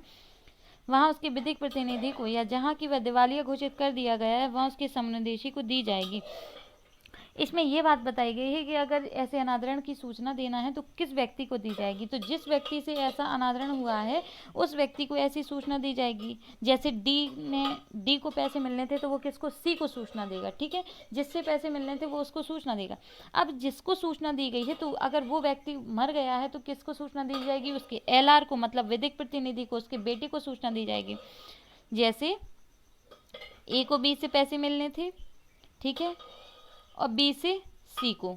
Speaker 1: वहाँ उसके विधिक प्रतिनिधि को, या जहाँ की वह दिवालिया घोषित कर दिया गया है वहाँ उसके समुपदेशी को दी जाएगी। इसमें ये बात बताई गई है कि अगर ऐसे अनादरण की सूचना देना है तो किस व्यक्ति को दी जाएगी। तो जिस व्यक्ति से ऐसा अनादरण हुआ है उस व्यक्ति को ऐसी सूचना दी जाएगी। जैसे डी को पैसे मिलने थे तो वो किसको, सी को सूचना देगा, ठीक है, जिससे पैसे मिलने थे वो उसको सूचना देगा। अब जिसको सूचना दी गई है तो अगर वो व्यक्ति मर गया है तो किसको सूचना दी जाएगी, उसके एलआर को, मतलब विधिक प्रतिनिधि को, उसके बेटे को सूचना दी जाएगी। जैसे ए को बी से पैसे मिलने थे, ठीक है, और बी से सी को,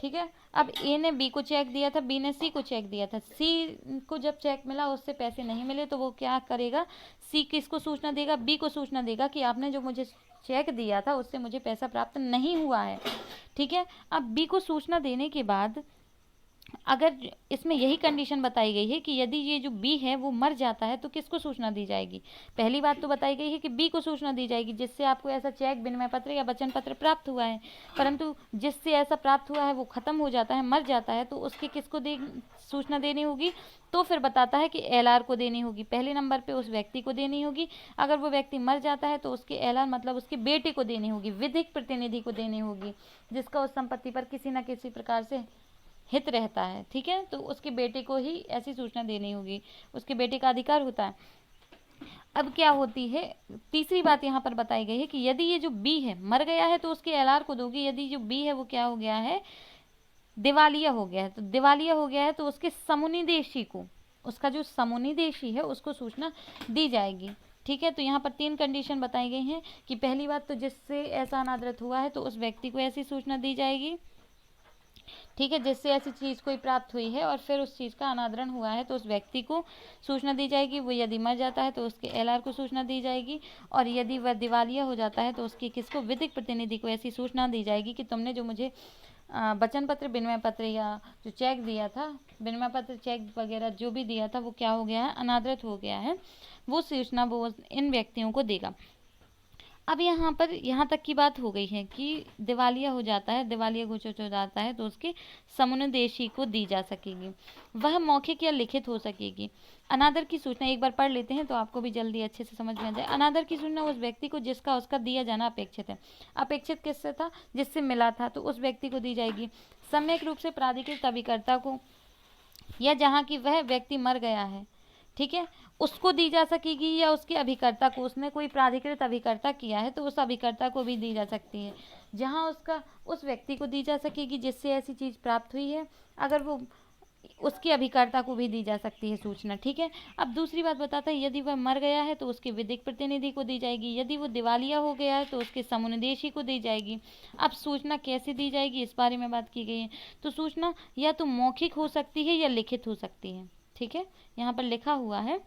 Speaker 1: ठीक है। अब ए ने बी को चेक दिया था, बी ने सी को चेक दिया था। सी को जब चेक मिला उससे पैसे नहीं मिले तो वो क्या करेगा, सी किसको सूचना देगा, बी को सूचना देगा कि आपने जो मुझे चेक दिया था उससे मुझे पैसा प्राप्त नहीं हुआ है, ठीक है। अब बी को सूचना देने के बाद अगर इसमें यही कंडीशन बताई गई है कि यदि ये जो बी है वो मर जाता है तो किसको सूचना दी जाएगी। पहली बात तो बताई गई है कि बी को सूचना दी जाएगी जिससे आपको ऐसा चेक, विनिमय पत्र या वचन पत्र प्राप्त हुआ है, परंतु जिससे ऐसा प्राप्त हुआ है वो खत्म हो जाता है, मर जाता है, तो उसके किसको सूचना देनी होगी। तो फिर बताता है कि एलआर को देनी होगी, पहले नंबर पे उस व्यक्ति को देनी होगी। अगर वो व्यक्ति मर जाता है तो उसके एलआर मतलब उसके बेटे को देनी होगी, विधिक प्रतिनिधि को देनी होगी, जिसका उस संपत्ति पर किसी न किसी प्रकार से हित रहता है, ठीक है, तो उसके बेटे को ही ऐसी सूचना देनी होगी, उसके बेटे का अधिकार होता है। अब क्या होती है, तीसरी बात यहाँ पर बताई गई है कि यदि ये जो बी है मर गया है तो उसके एलआर को दोगी। यदि जो बी है वो क्या हो गया है, दिवालिया हो गया है, तो दिवालिया हो गया है तो उसके समुनिदेशी को, उसका जो समुनिदेशी है उसको सूचना दी जाएगी, ठीक है। तो यहाँ पर 3 कंडीशन बताई गई हैं कि पहली बात तो जिससे ऐसा अनादृत हुआ है तो उस व्यक्ति को ऐसी सूचना दी जाएगी, ठीक है, जिससे ऐसी चीज़ कोई प्राप्त हुई है और फिर उस चीज़ का अनादरण हुआ है तो उस व्यक्ति को सूचना दी जाएगी। वो यदि मर जाता है तो उसके एलआर को सूचना दी जाएगी, और यदि वह दिवालिया हो जाता है तो उसकी किसको, विधिक प्रतिनिधि को ऐसी सूचना दी जाएगी कि तुमने जो मुझे वचन पत्र, विनिमय पत्र या जो चेक दिया था, विनिमय पत्र, चेक वगैरह जो भी दिया था वो क्या हो गया है, अनादृत हो गया है। वो सूचना वो इन व्यक्तियों को देगा। अब यहाँ पर यहाँ तक की बात हो गई है कि दिवालिया हो जाता है, दिवालिया घोषित हो जाता है तो उसके समुपदेशी को दी जा सकेगी। वह मौखिक या लिखित हो सकेगी। अनादर की सूचना एक बार पढ़ लेते हैं तो आपको भी जल्दी अच्छे से समझ में आ जाए। अनादर की सूचना उस व्यक्ति को जिसका उसका दिया जाना अपेक्षित है। अपेक्षित किससे था, जिससे मिला था, तो उस व्यक्ति को दी जाएगी। सम्यक रूप से प्राधिकृत अभिकर्ता को, या जहाँ की वह व्यक्ति मर गया है, ठीक है, उसको दी जा सकेगी, या उसके अभिकर्ता को, उसने कोई प्राधिकृत अभिकर्ता किया है तो उस अभिकर्ता को भी दी जा सकती है। जहाँ उसका, उस व्यक्ति को दी जा सकेगी जिससे ऐसी चीज़ प्राप्त हुई है, अगर वो उसके अभिकर्ता को भी दी जा सकती है सूचना, ठीक है। अब दूसरी बात बताता है, यदि वह मर गया है तो उसके विधिक प्रतिनिधि को दी जाएगी, यदि वो दिवालिया हो गया है तो उसके समुपदेशी को दी जाएगी। अब सूचना कैसे दी जाएगी इस बारे में बात की गई है। तो सूचना या तो मौखिक हो सकती है या लिखित हो सकती है, ठीक है, यहाँ पर लिखा हुआ है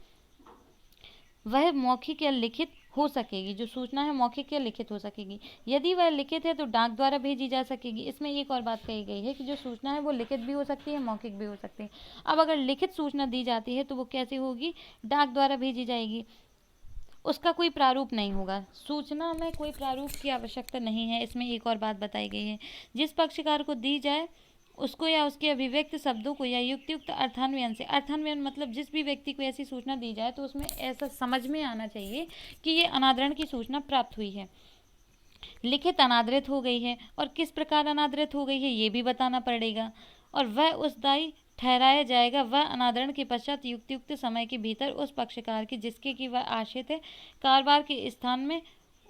Speaker 1: वह मौखिक या लिखित हो सकेगी। जो सूचना है मौखिक या लिखित हो सकेगी। यदि वह लिखित है तो डाक द्वारा भेजी जा सकेगी। इसमें एक और बात कही गई है कि जो सूचना है वो लिखित भी हो सकती है, मौखिक भी हो सकती है। अब अगर लिखित सूचना दी जाती है तो वो कैसे होगी, डाक द्वारा भेजी जाएगी, उसका कोई प्रारूप नहीं होगा। सूचना में कोई प्रारूप की आवश्यकता नहीं है। इसमें एक और बात बताई गई है, जिस पक्षकार को दी जाए उसको या उसके अभिव्यक्त शब्दों को या युक्तियुक्त अर्थान्वयन से, अर्थान्वयन मतलब जिस भी व्यक्ति को ऐसी सूचना दी जाए तो उसमें ऐसा समझ में आना चाहिए कि ये अनादरण की सूचना प्राप्त हुई है। लिखित अनादृत हो गई है और किस प्रकार अनादृत हो गई है ये भी बताना पड़ेगा, और वह उस दायी ठहराया जाएगा वह अनादरण के पश्चात युक्तियुक्त समय के भीतर उस पक्षकार की जिसके की वह आश्रित है कारोबार के स्थान में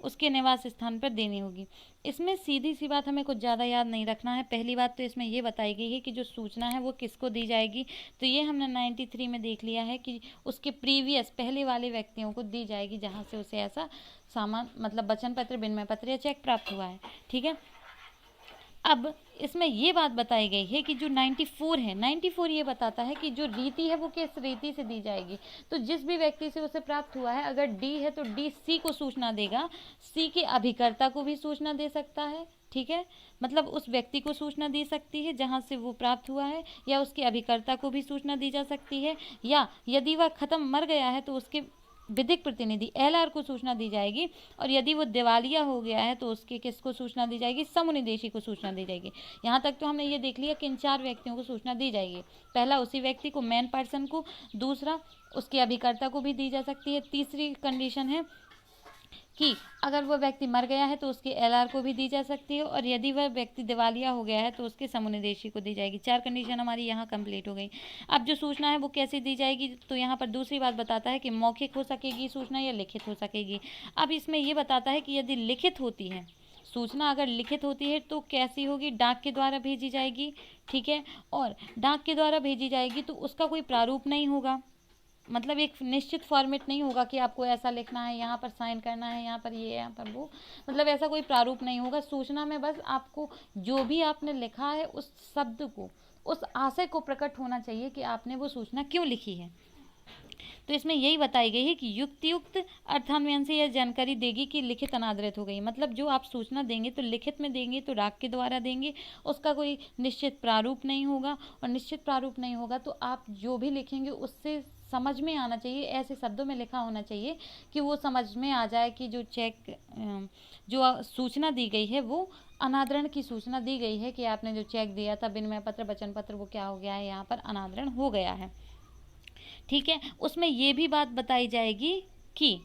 Speaker 1: उसके निवास स्थान पर देनी होगी। इसमें सीधी सी बात हमें कुछ ज़्यादा याद नहीं रखना है। पहली बात तो इसमें ये बताई गई है कि जो सूचना है वो किसको दी जाएगी, तो ये हमने 93 में देख लिया है कि उसके प्रीवियस पहले वाले व्यक्तियों को दी जाएगी जहाँ से उसे ऐसा सामान मतलब वचन पत्र, विनिमय पत्र या चेक प्राप्त हुआ है। ठीक है, अब इसमें ये बात बताई गई है कि जो 94 है, 94 ये बताता है कि जो रीति है वो किस रीति से दी जाएगी। तो जिस भी व्यक्ति से उसे प्राप्त हुआ है, अगर डी है तो डी सी को सूचना देगा, सी के अभिकर्ता को भी सूचना दे सकता है। ठीक है, मतलब उस व्यक्ति को सूचना दी सकती है जहाँ से वो प्राप्त हुआ है, या उसके अभिकर्ता को भी सूचना दी जा सकती है, या यदि वह खत्म मर गया है तो उसके विधिक प्रतिनिधि एलआर को सूचना दी जाएगी, और यदि वो दिवालिया हो गया है तो उसके किसको सूचना दी जाएगी, समुनिदेशी को सूचना दी जाएगी। यहाँ तक तो हमने ये देख लिया कि इन 4 व्यक्तियों को सूचना दी जाएगी। पहला उसी व्यक्ति को, मेन पर्सन को, दूसरा उसके अभिकर्ता को भी दी जा सकती है, तीसरी कंडीशन है कि अगर वह व्यक्ति मर गया है तो उसके एलआर को भी दी जा सकती है, और यदि वह व्यक्ति दिवालिया हो गया है तो उसके समुनिदेशी को दी जाएगी। 4 कंडीशन हमारी यहाँ कंप्लीट हो गई। अब जो सूचना है वो कैसे दी जाएगी, तो यहाँ पर दूसरी बात बताता है कि मौखिक हो सकेगी सूचना या लिखित हो सकेगी। अब इसमें ये बताता है कि यदि लिखित होती है सूचना, अगर लिखित होती है तो कैसी होगी, डाक के द्वारा भेजी जाएगी। ठीक है, और डाक के द्वारा भेजी जाएगी तो उसका कोई प्रारूप नहीं होगा, मतलब एक निश्चित फॉर्मेट नहीं होगा कि आपको ऐसा लिखना है, यहाँ पर साइन करना है, यहाँ पर ये, यहाँ पर वो, मतलब ऐसा कोई प्रारूप नहीं होगा। सूचना में बस आपको जो भी आपने लिखा है उस शब्द को, उस आशय को प्रकट होना चाहिए कि आपने वो सूचना क्यों लिखी है। तो इसमें यही बताई गई है कि युक्त अर्थान्वयन से यह जानकारी देगी कि लिखित अनादृत हो गई। मतलब जो आप सूचना देंगे तो लिखित में देंगे तो डाक के द्वारा देंगे, उसका कोई निश्चित प्रारूप नहीं होगा, और निश्चित प्रारूप नहीं होगा तो आप जो भी लिखेंगे उससे समझ में आना चाहिए, ऐसे शब्दों में लिखा होना चाहिए कि वो समझ में आ जाए कि जो चेक जो सूचना दी गई है वो अनादरण की सूचना दी गई है, कि आपने जो चेक दिया था, विनिमय पत्र, वचन पत्र, वो क्या हो गया है, यहाँ पर अनादरण हो गया है। ठीक है, उसमें ये भी बात बताई जाएगी कि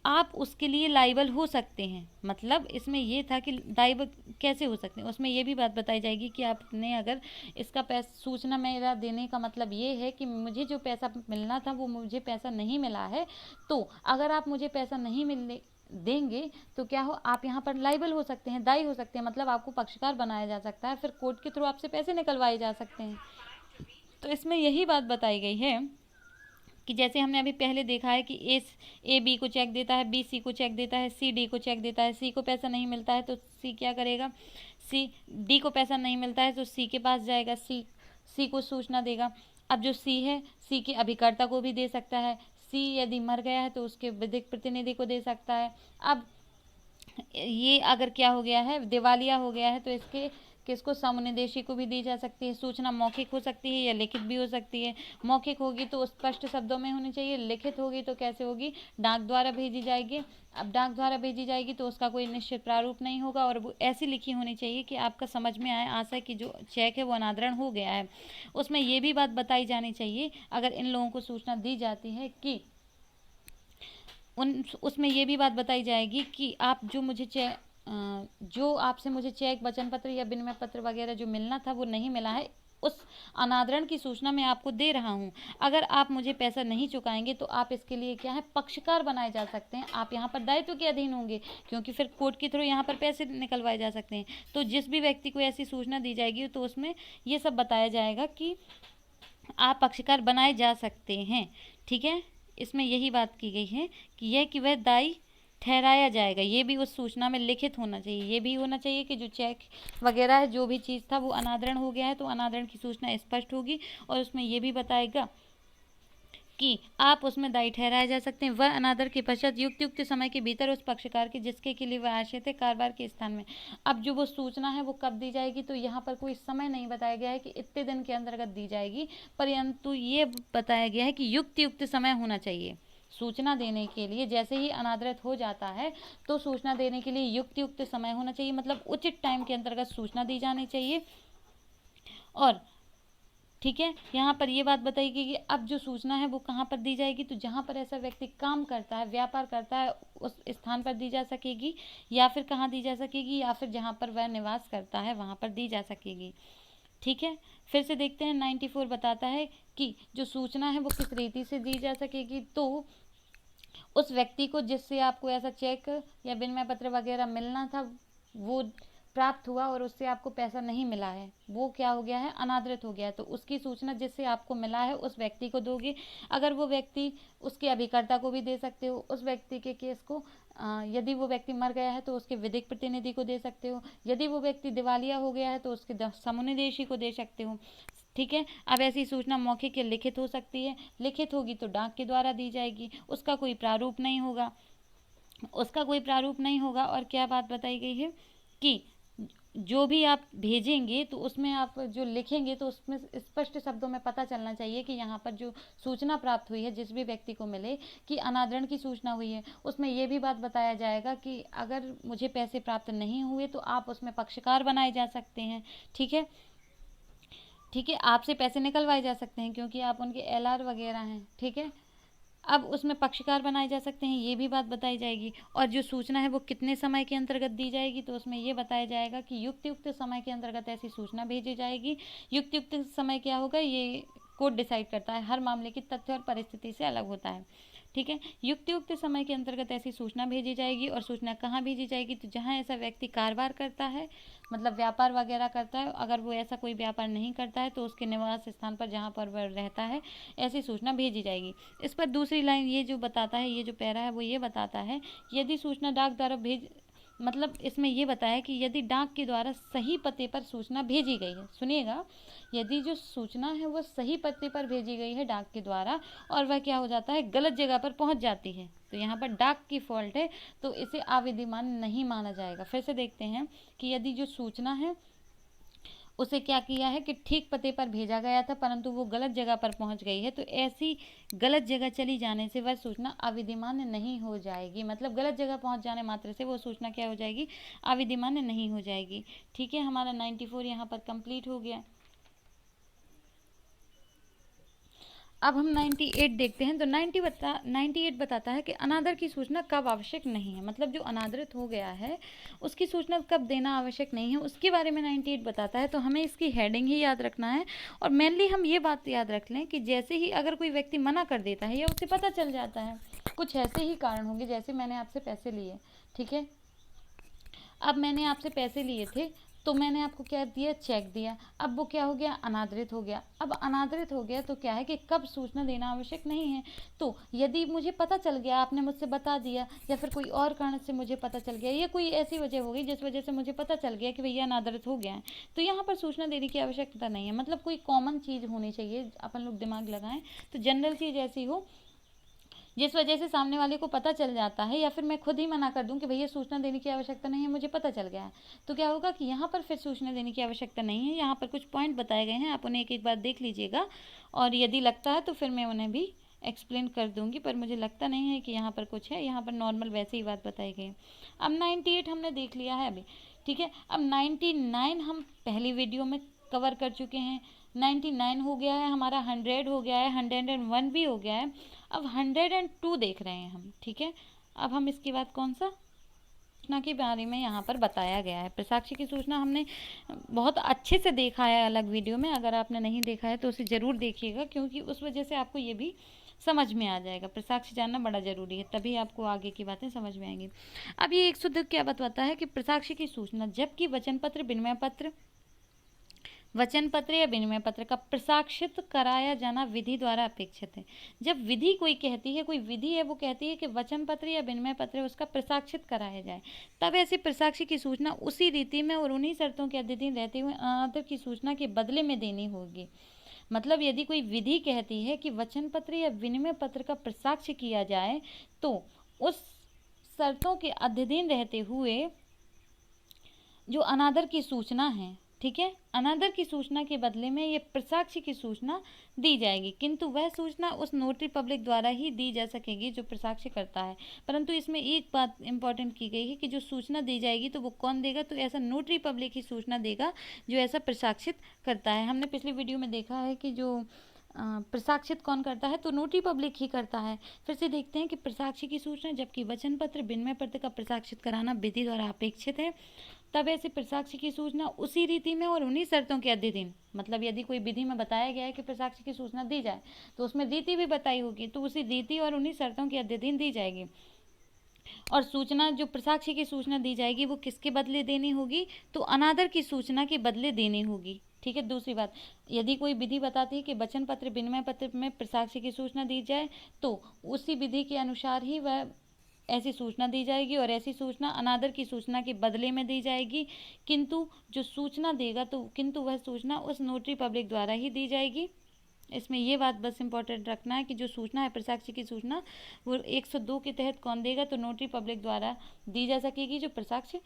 Speaker 1: आप उसके लिए लाइबल हो सकते हैं। मतलब इसमें ये था कि लाइबल कैसे हो सकते हैं, उसमें ये भी बात बताई जाएगी कि आपने अगर इसका पैसा, सूचना मेरा देने का मतलब ये है कि मुझे जो पैसा मिलना था वो मुझे पैसा नहीं मिला है, तो अगर आप मुझे पैसा नहीं मिलने देंगे तो क्या हो, आप यहाँ पर लाइबल हो सकते हैं, दायी हो सकते हैं, मतलब आपको पक्षकार बनाया जा सकता है, फिर कोर्ट के थ्रू आपसे पैसे निकलवाए जा सकते हैं। तो इसमें यही बात बताई गई है कि जैसे हमने अभी पहले देखा है कि ए बी को चेक देता है, बी सी को चेक देता है, सी डी को चेक देता है, सी को पैसा नहीं मिलता है तो सी क्या करेगा, सी डी को पैसा नहीं मिलता है तो सी के पास जाएगा, सी को सूचना देगा। अब जो सी है, सी के अभिकर्ता को भी दे सकता है, सी यदि मर गया है तो उसके विधिक प्रतिनिधि को दे सकता है। अब ये अगर क्या हो गया है, दिवालिया हो गया है तो इसके किसको, समुनिदेशी को भी दी जा सकती है। सूचना मौखिक हो सकती है या लिखित भी हो सकती है। मौखिक होगी तो स्पष्ट शब्दों में होनी चाहिए, लिखित होगी तो कैसे होगी, डाक द्वारा भेजी जाएगी। अब डाक द्वारा भेजी जाएगी तो उसका कोई निश्चित प्रारूप नहीं होगा, और वो ऐसी लिखी होनी चाहिए कि आपका समझ में आए आशय कि जो चेक है वो अनादरण हो गया है। उसमें ये भी बात बताई जानी चाहिए, अगर इन लोगों को सूचना दी जाती है कि उसमें ये भी बात बताई जाएगी कि आप जो मुझे जो आपसे मुझे चेक, वचन पत्र या विनिमय पत्र वगैरह जो मिलना था वो नहीं मिला है, उस अनादरण की सूचना मैं आपको दे रहा हूँ। अगर आप मुझे पैसा नहीं चुकाएंगे तो आप इसके लिए क्या है, पक्षकार बनाए जा सकते हैं, आप यहाँ पर दायित्व के अधीन होंगे, क्योंकि फिर कोर्ट के थ्रू यहाँ पर पैसे निकलवाए जा सकते हैं। तो जिस भी व्यक्ति को ऐसी सूचना दी जाएगी तो उसमें ये सब बताया जाएगा कि आप पक्षकार बनाए जा सकते हैं। ठीक है, इसमें यही बात की गई है कि वह दायी ठहराया जाएगा। ये भी उस सूचना में लिखित होना चाहिए, ये भी होना चाहिए कि जो चेक वगैरह है, जो भी चीज़ था वो अनादरण हो गया है तो अनादरण की सूचना स्पष्ट होगी, और उसमें ये भी बताएगा कि आप उसमें दायी ठहराए जा सकते हैं। वह अनादर के पश्चात युक्त समय के भीतर उस पक्षकार के जिसके लिए वह आश्रित है कारोबार के स्थान में। अब जो वो सूचना है वो कब दी जाएगी, तो यहाँ पर कोई समय नहीं बताया गया है कि इतने दिन के अंतर्गत दी जाएगी, परंतु ये बताया गया है कि युक्त समय होना चाहिए सूचना देने के लिए। जैसे ही अनादृत हो जाता है तो सूचना देने के लिए युक्त समय होना चाहिए, मतलब उचित टाइम के अंतर्गत सूचना दी जानी चाहिए। और ठीक है, यहाँ पर ये बात बताई गई कि अब जो सूचना है वो कहाँ पर दी जाएगी, तो जहाँ पर ऐसा व्यक्ति काम करता है, व्यापार करता है, उस स्थान पर दी जा सकेगी, या फिर कहाँ दी जा सकेगी, या फिर जहाँ पर वह निवास करता है वहाँ पर दी जा सकेगी। ठीक है, फिर से देखते हैं 94 बताता है कि जो सूचना है वो किस रीति से दी जा सकेगी। तो उस व्यक्ति को जिससे आपको ऐसा चेक या विनिमय पत्र वगैरह मिलना था वो प्राप्त हुआ और उससे आपको पैसा नहीं मिला है, वो क्या हो गया है, अनादृत हो गया है। तो उसकी सूचना जिससे आपको मिला है उस व्यक्ति को दोगे। अगर वो व्यक्ति, उसके अभिकर्ता को भी दे सकते हो उस व्यक्ति के केस को। यदि वो व्यक्ति मर गया है तो उसके विधिक प्रतिनिधि को दे सकते हो। यदि वो व्यक्ति दिवालिया हो गया है तो उसके समुनिदेशी को दे सकते हो। ठीक है। अब ऐसी सूचना मौखिक या लिखित हो सकती है। लिखित होगी तो डाक के द्वारा दी जाएगी, उसका कोई प्रारूप नहीं होगा, उसका कोई प्रारूप नहीं होगा। और क्या बात बताई गई है कि जो भी आप भेजेंगे तो उसमें आप जो लिखेंगे तो उसमें स्पष्ट शब्दों में पता चलना चाहिए कि यहाँ पर जो सूचना प्राप्त हुई है जिस भी व्यक्ति को मिले कि अनादरण की सूचना हुई है। उसमें ये भी बात बताया जाएगा कि अगर मुझे पैसे प्राप्त नहीं हुए तो आप उसमें पक्षकार बनाए जा सकते हैं। ठीक है, ठीक है, आपसे पैसे निकलवाए जा सकते हैं क्योंकि आप उनके एलआर वगैरह हैं। ठीक है, अब उसमें पक्षकार बनाए जा सकते हैं, ये भी बात बताई जाएगी। और जो सूचना है वो कितने समय के अंतर्गत दी जाएगी तो उसमें ये बताया जाएगा कि युक्त समय के अंतर्गत ऐसी सूचना भेजी जाएगी। युक्त समय क्या होगा, ये कोर्ट डिसाइड करता है, हर मामले की तथ्य और परिस्थिति से अलग होता है। ठीक है, युक्त समय के अंतर्गत ऐसी सूचना भेजी जाएगी। और सूचना कहाँ भेजी जाएगी, तो जहाँ ऐसा व्यक्ति कारोबार करता है, मतलब व्यापार वगैरह करता है। अगर वो ऐसा कोई व्यापार नहीं करता है तो उसके निवास स्थान पर जहाँ पर वह रहता है ऐसी सूचना भेजी जाएगी। इस पर दूसरी लाइन ये जो बताता है, ये जो पैरा है वो ये बताता है यदि सूचना डाक द्वारा मतलब इसमें ये बताया कि यदि डाक के द्वारा सही पते पर सूचना भेजी गई है, सुनिएगा, यदि जो सूचना है वो सही पते पर भेजी गई है डाक के द्वारा और वह क्या हो जाता है, गलत जगह पर पहुंच जाती है, तो यहाँ पर डाक की फॉल्ट है तो इसे अविधिमान नहीं माना जाएगा। फिर से देखते हैं कि यदि जो सूचना है उसे क्या किया है कि ठीक पते पर भेजा गया था परंतु वो गलत जगह पर पहुंच गई है, तो ऐसी गलत जगह चली जाने से वह सूचना अविधिमान्य नहीं हो जाएगी। मतलब गलत जगह पहुंच जाने मात्र से वो सूचना क्या हो जाएगी, अविधिमान्य नहीं हो जाएगी। ठीक है, हमारा 94 यहाँ पर कंप्लीट हो गया। अब हम 98 देखते हैं। तो 98 बताता है कि अनादर की सूचना कब आवश्यक नहीं है, मतलब जो अनादरित हो गया है उसकी सूचना कब देना आवश्यक नहीं है उसके बारे में 98 बताता है। तो हमें इसकी हेडिंग ही याद रखना है और मेनली हम ये बात याद रख लें कि जैसे ही अगर कोई व्यक्ति मना कर देता है या उसे पता चल जाता है, कुछ ऐसे ही कारण होंगे, जैसे मैंने आपसे पैसे लिए, ठीक है, अब मैंने आपसे पैसे लिए थे तो मैंने आपको क्या दिया, चेक दिया, अब वो क्या हो गया, अनादरित हो गया। अब अनादरित हो गया तो क्या है कि कब सूचना देना आवश्यक नहीं है, तो यदि मुझे पता चल गया, आपने मुझसे बता दिया या फिर कोई और कारण से मुझे पता चल गया या कोई ऐसी वजह हो गई जिस वजह से मुझे पता चल गया कि भैया अनादरित हो गया है, तो यहाँ पर सूचना देने की आवश्यकता नहीं है। मतलब कोई कॉमन चीज़ होनी चाहिए, अपन लोग दिमाग लगाएं तो जनरल चीज़ ऐसी हो जिस वजह से सामने वाले को पता चल जाता है, या फिर मैं खुद ही मना कर दूं कि भैया सूचना देने की आवश्यकता नहीं है, मुझे पता चल गया है, तो क्या होगा कि यहाँ पर फिर सूचना देने की आवश्यकता नहीं है। यहाँ पर कुछ पॉइंट बताए गए हैं, आप उन्हें एक एक बार देख लीजिएगा और यदि लगता है तो फिर मैं उन्हें भी एक्सप्लेन कर दूंगी, पर मुझे लगता नहीं है कि यहाँ पर कुछ है, यहाँ पर नॉर्मल वैसे ही बात बताई गई। अब 98 हमने देख लिया है अभी, ठीक है। अब 99 हम पहली वीडियो में कवर कर चुके हैं, 99 हो गया है हमारा, 100 हो गया है, 101 भी हो गया है, अब 102 देख रहे हैं हम, ठीक है। अब हम इसके बाद कौन सा सूचना के बारे में यहाँ पर बताया गया है। प्रसाक्षी की सूचना हमने बहुत अच्छे से देखा है अलग वीडियो में, अगर आपने नहीं देखा है तो उसे ज़रूर देखिएगा क्योंकि उस वजह से आपको ये भी समझ में आ जाएगा। प्रसाक्षी जानना बड़ा ज़रूरी है, तभी आपको आगे की बातें समझ में आएंगी। अब ये 102 क्या बताता है कि प्रसाक्षी की सूचना जबकि वचन पत्र, विनिमय पत्र, वचन पत्र या विनिमय पत्र का प्रसाक्षित कराया जाना विधि द्वारा अपेक्षित है। जब विधि कोई कहती है, कोई विधि है वो कहती है कि वचन पत्र या विनिमय पत्र उसका प्रसाक्षित कराया जाए, तब ऐसे प्रसाक्षी की सूचना उसी रीति में और उन्हीं शर्तों के अधीन रहते हुए अनादर की सूचना के बदले में देनी होगी। मतलब यदि कोई विधि कहती है कि वचन पत्र या विनिमय पत्र का प्रसाक्ष्य किया जाए तो उस शर्तों के अधीन रहते हुए जो अनादर की सूचना है, ठीक है, अनादर की सूचना के बदले में ये प्रसाक्षी की सूचना दी जाएगी, किंतु वह सूचना उस नोटरी पब्लिक द्वारा ही दी जा सकेगी जो प्रसाक्षी करता है। परंतु इसमें एक बात इंपॉर्टेंट की गई है कि जो सूचना दी जाएगी तो वो कौन देगा, तो ऐसा नोटरी पब्लिक ही सूचना देगा जो ऐसा प्रसाक्षित करता है। हमने पिछली वीडियो में देखा है कि जो प्रसाक्षित कौन करता है, तो नोटरी पब्लिक ही करता है। फिर से देखते हैं कि प्रसाक्षी की सूचना, जबकि वचन पत्र विनिमय पत्र का प्रसाक्षित कराना विधि द्वारा अपेक्षित है, तब ऐसे प्रसाक्षी की सूचना उसी रीति में और उन्हीं शर्तों के अधीन, मतलब यदि कोई विधि में बताया गया है कि प्रसाक्षी की सूचना दी जाए तो उसमें रीति भी बताई होगी, तो उसी रीति और उन्हीं शर्तों के अधीन दी जाएगी। और सूचना, जो प्रसाक्षी की सूचना दी जाएगी वो किसके बदले देनी होगी, तो अनादर की सूचना के बदले देनी होगी। ठीक है। दूसरी बात, यदि कोई विधि बताती है कि वचन पत्र विनिमय पत्र में प्रसाक्षी की सूचना दी जाए तो उसी विधि के अनुसार ही वह ऐसी सूचना दी जाएगी और ऐसी सूचना अनादर की सूचना के बदले में दी जाएगी। किंतु जो सूचना देगा तो किंतु वह सूचना उस नोटरी पब्लिक द्वारा ही दी जाएगी। इसमें ये बात बस इम्पोर्टेंट रखना है कि जो सूचना है प्रसाक्षी की सूचना वो 102 के तहत कौन देगा, तो नोटरी पब्लिक द्वारा दी जा सकेगी जो प्रसाक्ष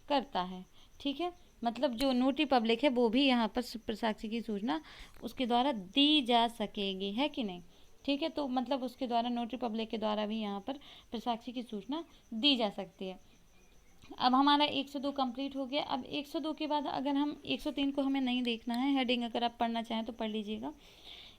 Speaker 1: करता है। ठीक है। मतलब जो नोटरी पब्लिक है वो भी यहाँ पर प्रसाक्षी की सूचना उसके द्वारा दी जा सकेगी, है कि नहीं। ठीक है। तो मतलब उसके द्वारा नोटरी पब्लिक के द्वारा भी यहाँ पर प्रसाक्षी की सूचना दी जा सकती है। अब हमारा 102 कंप्लीट हो गया। अब 102 के बाद अगर हम 103 को हमें नहीं देखना है, हेडिंग अगर आप पढ़ना चाहें तो पढ़ लीजिएगा।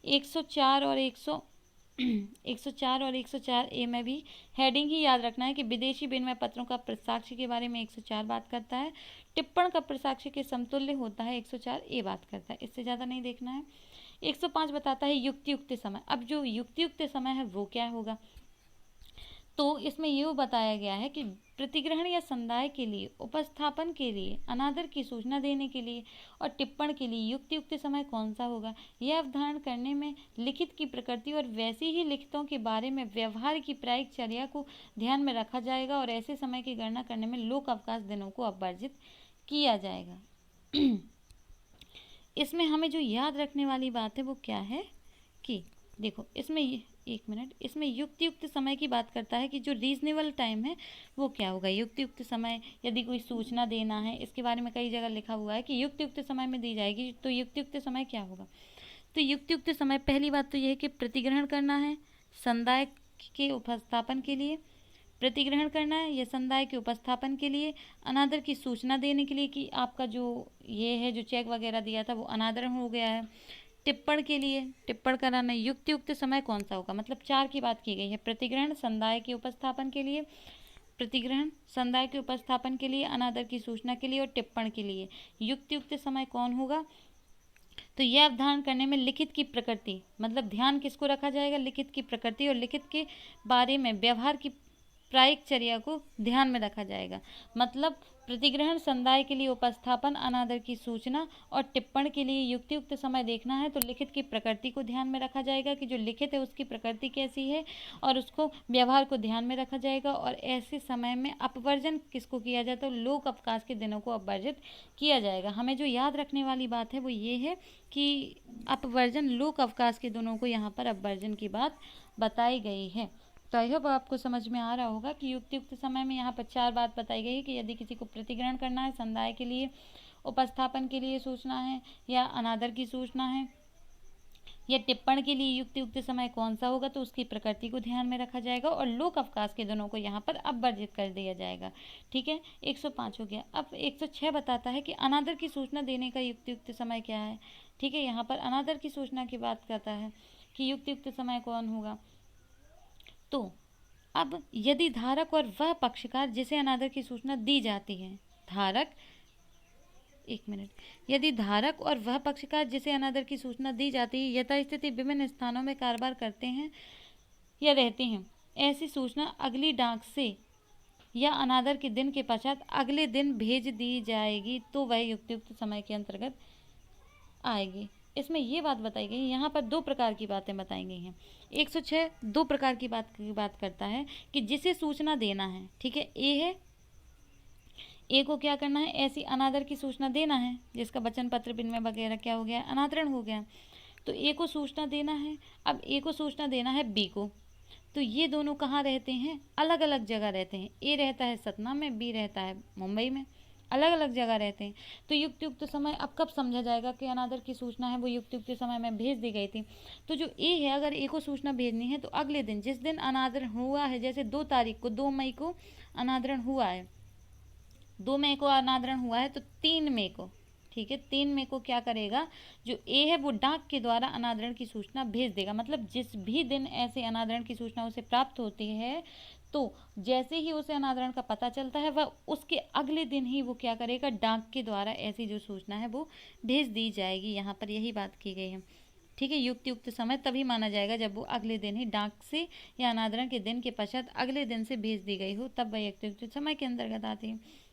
Speaker 1: 104 और 104 और 104 ए में भी हेडिंग ही याद रखना है कि विदेशी विनिमय पत्रों का प्रसाक्षी के बारे में 104 बात करता है, टिप्पण का प्रसाक्षी के समतुल्य होता है 104 ए बात करता है, इससे ज़्यादा नहीं देखना है। 105 बताता है युक्तियुक्त समय। अब जो युक्तियुक्त समय है वो क्या होगा, तो इसमें ये बताया गया है कि प्रतिग्रहण या संदाय के लिए, उपस्थापन के लिए, अनादर की सूचना देने के लिए और टिप्पण के लिए युक्तियुक्त समय कौन सा होगा, यह अवधारण करने में लिखित की प्रकृति और वैसी ही लिखितों के बारे में व्यवहार की प्रायिक चर्या को ध्यान में रखा जाएगा और ऐसे समय की गणना करने में लोक अवकाश दिनों को अपवर्जित किया जाएगा। इसमें हमें जो याद रखने वाली बात है वो क्या है कि देखो, इसमें एक मिनट, इसमें युक्तियुक्त समय की बात करता है कि जो रीजनेबल टाइम है वो क्या होगा। युक्तियुक्त समय, यदि कोई सूचना देना है, इसके बारे में कई जगह लिखा हुआ है कि युक्तियुक्त समय में दी जाएगी, तो युक्तियुक्त समय क्या होगा। तो युक्तियुक्त समय, पहली बात तो यह है कि प्रतिग्रहण करना है संदाय के उपस्थापन के लिए, प्रतिग्रहण करना है या संदाय के उपस्थापन के लिए, अनादर की सूचना देने के लिए कि आपका जो ये है जो चेक वगैरह दिया था वो अनादर हो गया है, टिप्पण के लिए, टिप्पण कराना। युक्तियुक्त समय कौन सा होगा, मतलब 4 की बात की गई है, प्रतिग्रहण संदाय के उपस्थापन के लिए, प्रतिग्रहण संदाय के उपस्थापन के लिए, अनादर की सूचना के लिए और टिप्पण के लिए युक्तियुक्त समय कौन होगा। तो यह अवधारण करने में लिखित की प्रकृति, मतलब ध्यान किसको रखा जाएगा, लिखित की प्रकृति और लिखित के बारे में व्यवहार की प्रायिक चर्या को ध्यान में रखा जाएगा। मतलब प्रतिग्रहण संदाय के लिए उपस्थापन, अनादर की सूचना और टिप्पण के लिए युक्तियुक्त समय देखना है तो लिखित की प्रकृति को ध्यान में रखा जाएगा कि जो लिखित है उसकी प्रकृति कैसी है और उसको व्यवहार को ध्यान में रखा जाएगा। और ऐसे समय में अपवर्जन किसको किया जाए, तो लोक अवकाश के दिनों को अपवर्जित किया जाएगा। हमें जो याद रखने वाली बात है वो ये है कि अपवर्जन, लोक अवकाश के दिनों को यहाँ पर अपवर्जन की बात बताई गई है। तो आई होप आपको समझ में आ रहा होगा कि युक्तियुक्त समय में यहाँ पर 4 बात बताई गई है कि यदि किसी को प्रतिग्रहण करना है, संदाय के लिए, उपस्थापन के लिए सूचना है या अनादर की सूचना है या टिप्पण के लिए युक्तियुक्त समय कौन सा होगा, तो उसकी प्रकृति को ध्यान में रखा जाएगा और लोक अवकाश के दिनों को यहाँ पर अपवर्जित कर दिया जाएगा। ठीक है। 105 हो गया। अब 106 बताता है कि अनादर की सूचना देने का युक्तियुक्त समय क्या है। ठीक है। यहाँ पर अनादर की सूचना की बात करता है कि युक्तियुक्त समय कौन होगा। तो अब यदि धारक और वह पक्षकार जिसे अनादर की सूचना दी जाती है, धारक, एक मिनट, यदि धारक और वह पक्षकार जिसे अनादर की सूचना दी जाती है यथास्थिति विभिन्न स्थानों में कारोबार करते हैं या रहते हैं, ऐसी सूचना अगली डाक से या अनादर के दिन के पश्चात अगले दिन भेज दी जाएगी तो वह युक्तियुक्त समय के अंतर्गत आएगी। इसमें ये बात बताई गई, यहाँ पर 2 प्रकार की बातें बताई गई हैं। 106 2 प्रकार की बात करता है कि जिसे सूचना देना है। ठीक है। ए है, ए को क्या करना है, ऐसी अनादर की सूचना देना है जिसका वचन पत्र विनिमय वगैरह क्या हो गया, अनादरण हो गया, तो ए को सूचना देना है। अब ए को सूचना देना है बी को, तो ये दोनों कहाँ रहते हैं, अलग अलग जगह रहते हैं। ए रहता है सतना में, बी रहता है मुंबई में, अलग अलग जगह रहते हैं। तो युक्तियुक्त समय अब कब समझा जाएगा कि अनादर की सूचना है वो युक्तियुक्त समय में भेज दी गई थी। तो जो ए है, अगर ए को सूचना भेजनी है तो अगले दिन, जिस दिन अनादर हुआ है, जैसे 2 तारीख को, 2 मई को अनादरण हुआ है, 2 मई को अनादरण हुआ है तो 3 मई को, ठीक है, 3 मई को क्या करेगा, जो ए है वो डाक के द्वारा अनादरण की सूचना भेज देगा। मतलब जिस भी दिन ऐसे अनादरण की सूचना उसे प्राप्त होती है, तो जैसे ही उसे अनादरण का पता चलता है वह उसके अगले दिन ही वो क्या करेगा, डाक के द्वारा ऐसी जो सूचना है वो भेज दी जाएगी। यहाँ पर यही बात की गई है। ठीक है, युक्त समय तभी माना जाएगा जब वो अगले दिन ही डाक से या अनादरण के दिन के पश्चात अगले दिन से भेज दी गई हो, तब वह युक्त समय के अंतर्गत आती है।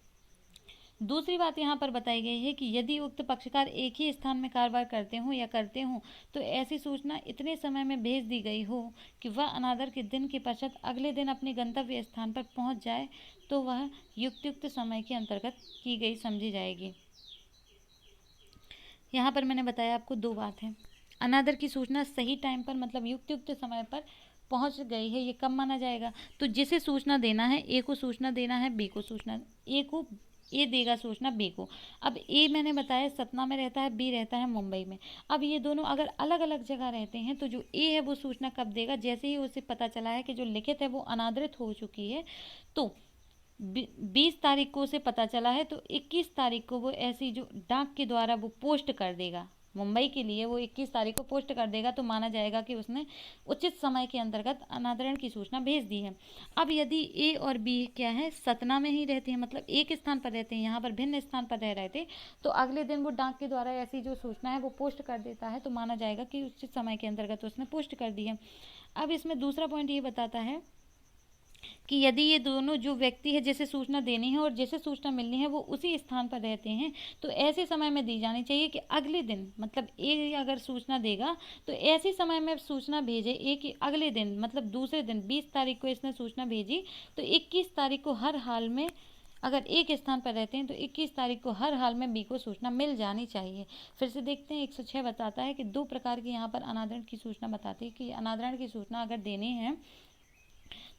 Speaker 1: दूसरी बात यहाँ पर बताई गई है कि यदि उक्त पक्षकार एक ही स्थान में कारोबार करते हों या करते हों, तो ऐसी सूचना इतने समय में भेज दी गई हो कि वह अनादर के दिन के पश्चात अगले दिन अपने गंतव्य स्थान पर पहुँच जाए, तो वह युक्त समय के अंतर्गत की गई समझी जाएगी। यहाँ पर मैंने बताया आपको 2 बात है। अनादर की सूचना सही टाइम पर मतलब युक्त समय पर पहुंच गई है, ये कब माना जाएगा, तो जिसे सूचना देना है, ए को सूचना देना है, बी को सूचना, ए देगा सूचना बी को। अब ए मैंने बताया सतना में रहता है, बी रहता है मुंबई में। अब ये दोनों अगर अलग अलग जगह रहते हैं, तो जो ए है वो सूचना कब देगा, जैसे ही उसे पता चला है कि जो लिखित है वो अनादरित हो चुकी है, तो 20 तारीख को उसे पता चला है, तो 21 तारीख को वो ऐसी जो डाक के द्वारा वो पोस्ट कर देगा मुंबई के लिए, वो 21 तारीख को पोस्ट कर देगा, तो माना जाएगा कि उसने उचित समय के अंतर्गत अनादरण की सूचना भेज दी है। अब यदि ए और बी क्या है, सतना में ही रहते हैं, मतलब एक स्थान पर रहते हैं, यहाँ पर भिन्न स्थान पर रह रहे थे, तो अगले दिन वो डाक के द्वारा ऐसी जो सूचना है वो पोस्ट कर देता है, तो माना जाएगा कि उचित समय के अंतर्गत उसने पोस्ट कर दी है। अब इसमें दूसरा पॉइंट ये बताता है कि यदि ये दोनों जो व्यक्ति है जिसे सूचना देनी है और जिसे सूचना मिलनी है वो उसी स्थान पर रहते हैं, तो ऐसे समय में दी जानी चाहिए कि अगले दिन, मतलब ए अगर सूचना देगा तो ऐसे समय में सूचना भेजे, एक अगले दिन मतलब दूसरे दिन 20 तारीख को इसने सूचना भेजी, तो 21 तारीख को हर हाल में, अगर एक स्थान पर रहते हैं तो 21 तारीख को हर हाल में बी को सूचना मिल जानी चाहिए। फिर से देखते हैं, 106 बताता है कि 2 प्रकार की यहाँ पर अनादरण की सूचना बताती है कि अनादरण की सूचना अगर देनी है,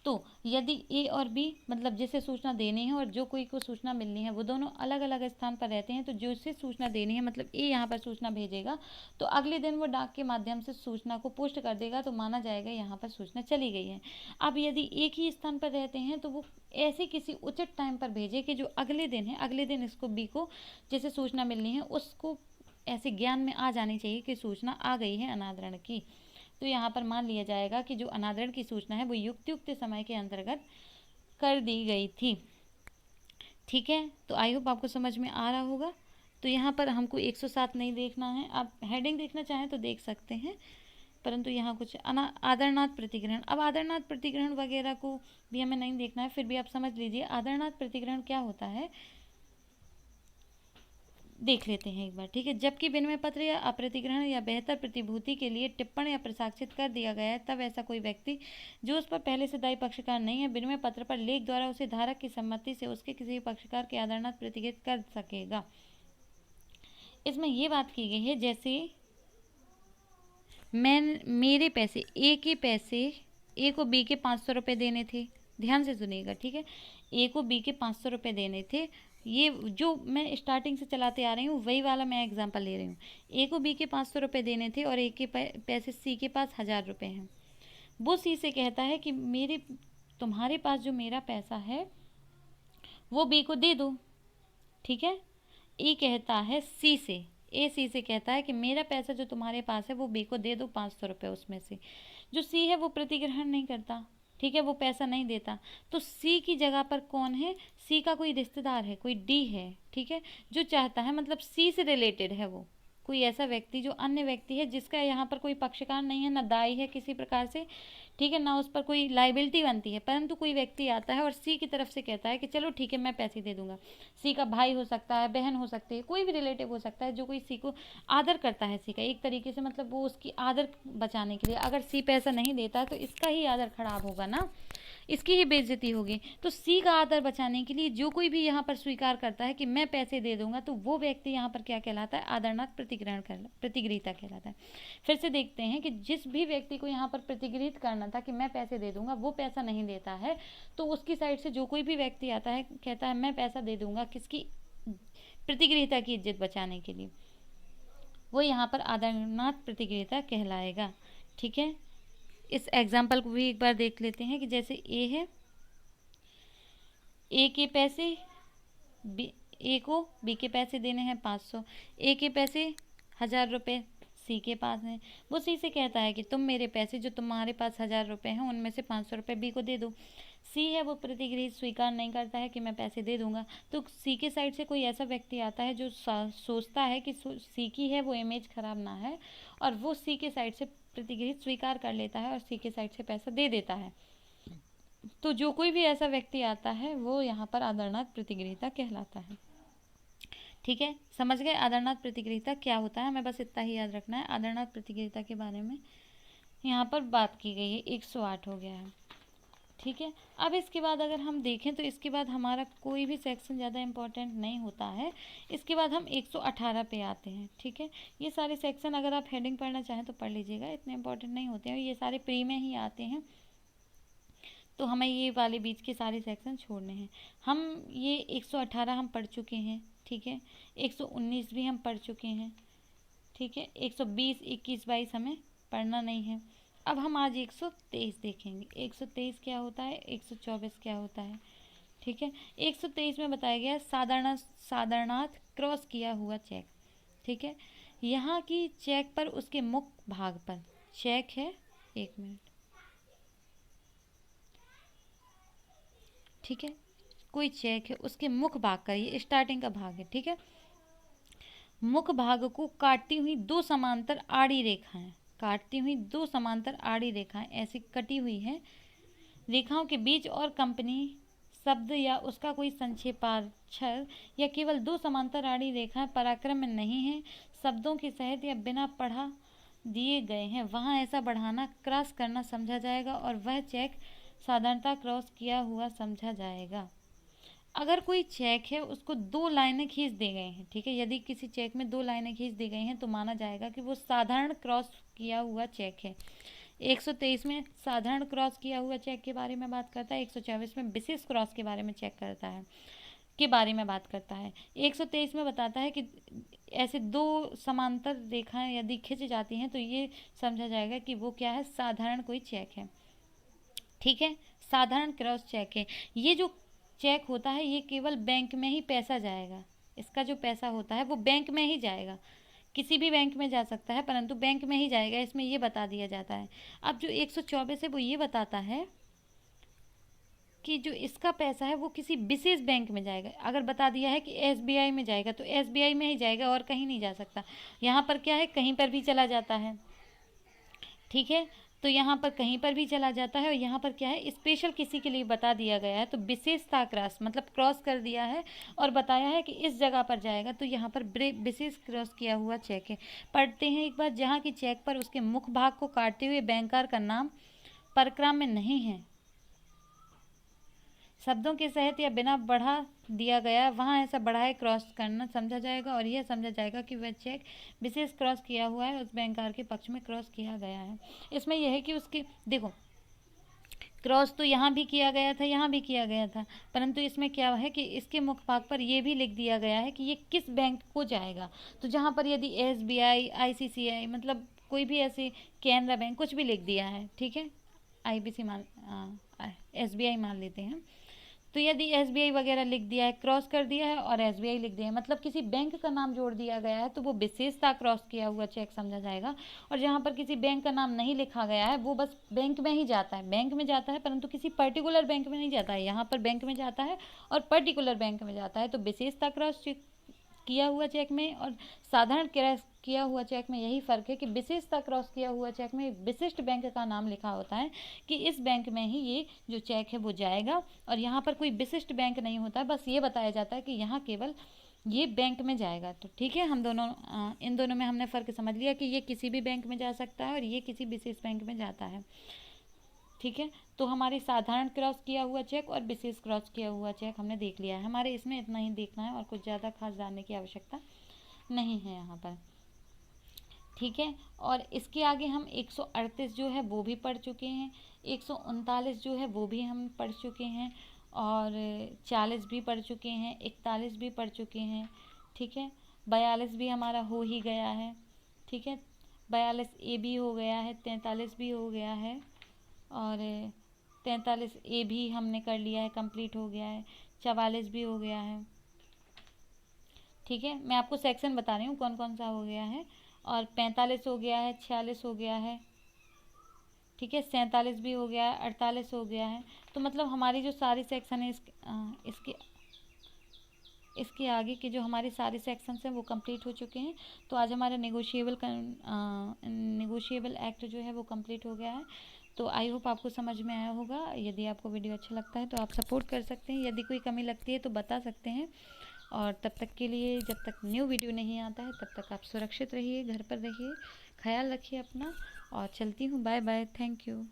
Speaker 1: तो यदि ए और बी मतलब जिसे सूचना देनी है और जो कोई को सूचना मिलनी है वो दोनों अलग अलग स्थान पर रहते हैं, तो जिसे सूचना देनी है मतलब ए यहाँ पर सूचना भेजेगा, तो अगले दिन वो डाक के माध्यम से सूचना को पोस्ट कर देगा, तो माना जाएगा यहाँ पर सूचना चली गई है। अब यदि एक ही स्थान पर रहते हैं तो वो ऐसे किसी उचित टाइम पर भेजे कि जो अगले दिन है, अगले दिन इसको बी को जिसे सूचना मिलनी है उसको ऐसे ज्ञान में आ जानी चाहिए कि सूचना आ गई है अनादरण की, तो यहाँ पर मान लिया जाएगा कि जो अनादरण की सूचना है वो युक्त समय के अंतर्गत कर दी गई थी। ठीक है, तो आई होप आपको समझ में आ रहा होगा। तो यहाँ पर हमको 107 नहीं देखना है, आप हेडिंग देखना चाहें तो देख सकते हैं, परंतु यहाँ कुछ आदरनाथ प्रतिग्रहण, अब आदरनाथ प्रतिग्रहण वगैरह को भी हमें नहीं देखना है, फिर भी आप समझ लीजिए आदरनाथ प्रतिग्रहण क्या होता है, देख लेते हैं एक बार। ठीक है, जबकि विनिमय पत्र या अप्रतिग्रहण या बेहतर प्रतिभूति के लिए टिप्पण या प्रसाक्षित कर दिया गया है, तब ऐसा कोई व्यक्ति जो उस पर पहले से दायी पक्षकार नहीं है, विनिमय पत्र पर लेख द्वारा उसे धारक की सम्मति से उसके किसी पक्षकार के आदरनाथ प्रतिकृत कर सकेगा। इसमें यह बात की गई है, जैसे मेरे पैसे, ए को बी के 500 रुपये देने थे, ध्यान से सुनिएगा। ठीक है, ए को बी के 500 रुपये देने थे, ये जो मैं स्टार्टिंग से चलाते आ रही हूँ वही वाला मैं एग्जांपल ले रही हूँ। ए को बी के 500 रुपये देने थे और ए के पैसे सी के पास 1000 रुपये हैं। वो सी से कहता है कि तुम्हारे पास जो मेरा पैसा है वो बी को दे दो। ठीक है, ए कहता है सी से, ए सी से कहता है कि मेरा पैसा जो तुम्हारे पास है वो बी को दे दो 500 रुपये उसमें से। जो सी है वो प्रतिग्रहण नहीं करता, ठीक है, वो पैसा नहीं देता, तो सी की जगह पर कौन है, सी का कोई रिश्तेदार है, कोई डी है, ठीक है, जो चाहता है, मतलब सी से रिलेटेड है वो कोई ऐसा व्यक्ति जो अन्य व्यक्ति है जिसका यहाँ पर कोई पक्षकार नहीं है, ना दाई है किसी प्रकार से, ठीक है, ना उस पर कोई लाइबिलिटी बनती है, परंतु कोई व्यक्ति आता है और सी की तरफ से कहता है कि चलो ठीक है मैं पैसे दे दूंगा। सी का भाई हो सकता है, बहन हो सकती है, कोई भी रिलेटिव हो सकता है जो कोई सी को आदर करता है, सी का एक तरीके से, मतलब वो उसकी आदर बचाने के लिए, अगर सी पैसा नहीं देता है तो इसका ही आदर खराब होगा ना, इसकी ही बेइज्जती होगी। तो सी का आदर बचाने के लिए जो कोई भी यहाँ पर स्वीकार करता है कि मैं पैसे दे दूंगा, तो वो व्यक्ति यहाँ पर क्या कहलाता है, आदरनाथ प्रतिग्रहिता कहलाता है। फिर से देखते हैं कि जिस भी व्यक्ति को यहाँ पर प्रतिग्रहित करना था कि मैं पैसे दे दूंगा, वो पैसा नहीं देता है, तो उसकी साइड से जो कोई भी व्यक्ति आता है कहता है मैं पैसा दे दूंगा, किसकी, प्रतिग्रहिता की इज्जत बचाने के लिए, वो यहाँ पर आदरनाथ प्रतिग्रहिता कहलाएगा। ठीक है, इस एग्जाम्पल को भी एक बार देख लेते हैं कि जैसे ए है, ए के पैसे ए को बी के पैसे देने हैं 500, ए के पैसे 1000 रुपये सी के पास हैं। वो सी से कहता है कि तुम मेरे पैसे जो तुम्हारे पास 1000 रुपये हैं उनमें से 500 रुपये बी को दे दो। सी है वो प्रतिगृहित स्वीकार नहीं करता है कि मैं पैसे दे दूंगा। तो सी के साइड से कोई ऐसा व्यक्ति आता है जो सोचता है कि सी की है वो इमेज खराब ना है, और वो सी के साइड से प्रतिगृहित स्वीकार कर लेता है और सी के साइड से पैसा दे देता है। तो जो कोई भी ऐसा व्यक्ति आता है वो यहाँ पर आदरणार्थ प्रतिगृहिता कहलाता है। ठीक है, समझ गए आदरणार्थ प्रतिगृहिता क्या होता है? हमें बस इतना ही याद रखना है। आदरणार्थ प्रतिगृहिता के बारे में यहाँ पर बात की गई है। 108 हो गया है। ठीक है, अब इसके बाद अगर हम देखें तो इसके बाद हमारा कोई भी सेक्शन ज़्यादा इम्पोर्टेंट नहीं होता है। इसके बाद हम 118 पे आते हैं। ठीक है, ये सारे सेक्शन अगर आप हेडिंग पढ़ना चाहें तो पढ़ लीजिएगा, इतने इम्पोर्टेंट नहीं होते हैं, ये सारे प्री में ही आते हैं, तो हमें ये वाले बीच के सारे सेक्शन छोड़ने हैं। हम ये 118 हम पढ़ चुके हैं। ठीक है, 119 भी हम पढ़ चुके हैं। ठीक है, 120, 21, 22 हमें पढ़ना नहीं है। अब हम आज 123 देखेंगे। 123 क्या होता है, 124 क्या होता है। ठीक है, 123 में बताया गया साधारणार्थ क्रॉस किया हुआ चेक। ठीक है, यहाँ की चेक पर उसके मुख्य भाग पर चेक है, 1 मिनट। ठीक है, कोई चेक है, उसके मुख्य भाग का, ये स्टार्टिंग का भाग है। ठीक है, मुख्य भाग को काटती हुई दो समांतर आड़ी रेखाएं, काटती हुई दो समांतर आड़ी रेखाएं ऐसी कटी हुई हैं। रेखाओं के बीच और कंपनी शब्द या उसका कोई संक्षेपाक्षर या केवल दो समांतर आड़ी रेखाएं पराक्रम में नहीं है, शब्दों के सहित या बिना पढ़ा दिए गए हैं, वहाँ ऐसा बढ़ाना क्रॉस करना समझा जाएगा और वह चेक साधारणतः क्रॉस किया हुआ समझा जाएगा। अगर कोई चेक है उसको 2 लाइनें खींच दी गई हैं। ठीक है, यदि किसी चेक में 2 लाइनें खींच दी गई हैं तो माना जाएगा कि वो साधारण क्रॉस किया हुआ चेक है। 123 में साधारण क्रॉस किया हुआ चेक के बारे में बात करता है, 124 में विशेष क्रॉस के बारे में चेक करता है, के बारे में बात करता है। 123 में बताता है कि ऐसे 2 समांतर रेखाएं यदि खिंच जाती हैं तो ये समझा जाएगा कि वो क्या है, साधारण कोई चेक है। ठीक है, साधारण क्रॉस चेक है। ये जो चेक होता है ये केवल बैंक में ही पैसा जाएगा, इसका जो पैसा होता है वो बैंक में ही जाएगा, किसी भी बैंक में जा सकता है परंतु बैंक में ही जाएगा, इसमें ये बता दिया जाता है। अब जो 124 है वो ये बताता है कि जो इसका पैसा है वो किसी विशेष बैंक में जाएगा। अगर बता दिया है कि SBI में जाएगा तो SBI में ही जाएगा और कहीं नहीं जा सकता। यहाँ पर क्या है, कहीं पर भी चला जाता है। ठीक है, तो यहाँ पर कहीं पर भी चला जाता है, और यहाँ पर क्या है, स्पेशल किसी के लिए बता दिया गया है तो विशेषता क्रॉस मतलब क्रॉस कर दिया है और बताया है कि इस जगह पर जाएगा, तो यहाँ पर विशेष क्रॉस किया हुआ चेक है। पढ़ते हैं एक बार, जहाँ की चेक पर उसके मुख्य भाग को काटते हुए बैंकर का नाम परक्रम में नहीं है, शब्दों के सहित या बिना बढ़ा दिया गया, वहाँ ऐसा बढ़ाए क्रॉस करना समझा जाएगा और यह समझा जाएगा कि वह चेक विशेष क्रॉस किया हुआ है, उस बैंकर के पक्ष में क्रॉस किया गया है। इसमें यह है कि उसकी देखो क्रॉस तो यहाँ भी किया गया था, यहाँ भी किया गया था, परंतु इसमें क्या है कि इसके मुख्य भाग पर यह भी लिख दिया गया है कि ये किस बैंक को जाएगा। तो जहाँ पर यदि SBI, ICCI मतलब कोई भी ऐसे कैनरा बैंक कुछ भी लिख दिया है, ठीक है, IBC मान SBI मान लेते हैं, तो यदि SBI वगैरह लिख दिया है, क्रॉस कर दिया है और SBI लिख दिया है, मतलब किसी बैंक का नाम जोड़ दिया गया है, तो वो विशेषता क्रॉस किया हुआ चेक समझा जाएगा। और जहाँ पर किसी बैंक का नाम नहीं लिखा गया है वो बस बैंक में ही जाता है, बैंक में जाता है परंतु किसी पर्टिकुलर बैंक में नहीं जाता है, यहाँ पर बैंक में जाता है और पर्टिकुलर बैंक में जाता है, तो विशेषता क्रॉस किया हुआ चेक में और साधारण क्रॉस किया हुआ चेक में यही फ़र्क है कि विशेषता क्रॉस किया हुआ चेक में विशिष्ट बैंक का नाम लिखा होता है कि इस बैंक में ही ये जो चेक है वो जाएगा, और यहाँ पर कोई विशिष्ट बैंक नहीं होता है, बस ये बताया जाता है कि यहाँ केवल ये बैंक में जाएगा। तो ठीक है, हम दोनों इन दोनों में हमने फ़र्क समझ लिया कि ये किसी भी बैंक में जा सकता है और ये किसी विशेष बैंक में जाता है। ठीक है, तो हमारी साधारण क्रॉस किया हुआ चेक और विशेष क्रॉस किया हुआ चेक हमने देख लिया है। हमारे इसमें इतना ही देखना है और कुछ ज़्यादा खास जानने की आवश्यकता नहीं है यहाँ पर। ठीक है, और इसके आगे हम 138 जो है वो भी पढ़ चुके हैं, 139 जो है वो भी हम पढ़ चुके हैं, और 40 भी पढ़ चुके हैं, 41 भी पढ़ चुके हैं। ठीक है, 42 भी हमारा हो ही गया है। ठीक है, 42A भी हो गया है, 43 भी हो गया है, और 43A भी हमने कर लिया है, कंप्लीट हो गया है, 44 भी हो गया है। ठीक है, मैं आपको सेक्शन बता रही हूँ कौन कौन सा हो गया है। और 45 हो गया है, 46 हो गया है, ठीक है, 47 भी हो गया है, 48 हो गया है। तो मतलब हमारी जो सारी सेक्शन है इसके आगे के जो हमारे सारे सेक्शंस हैं वो कंप्लीट हो चुके हैं। तो आज हमारा नेगोशिएबल एक्ट जो है वो कंप्लीट हो गया है। तो आई होप आपको समझ में आया होगा। यदि आपको वीडियो अच्छा लगता है तो आप सपोर्ट कर सकते हैं, यदि कोई कमी लगती है तो बता सकते हैं। और तब तक के लिए, जब तक न्यू वीडियो नहीं आता है, तब तक आप सुरक्षित रहिए, घर पर रहिए, ख्याल रखिए अपना। और चलती हूँ, बाय बाय, थैंक यू।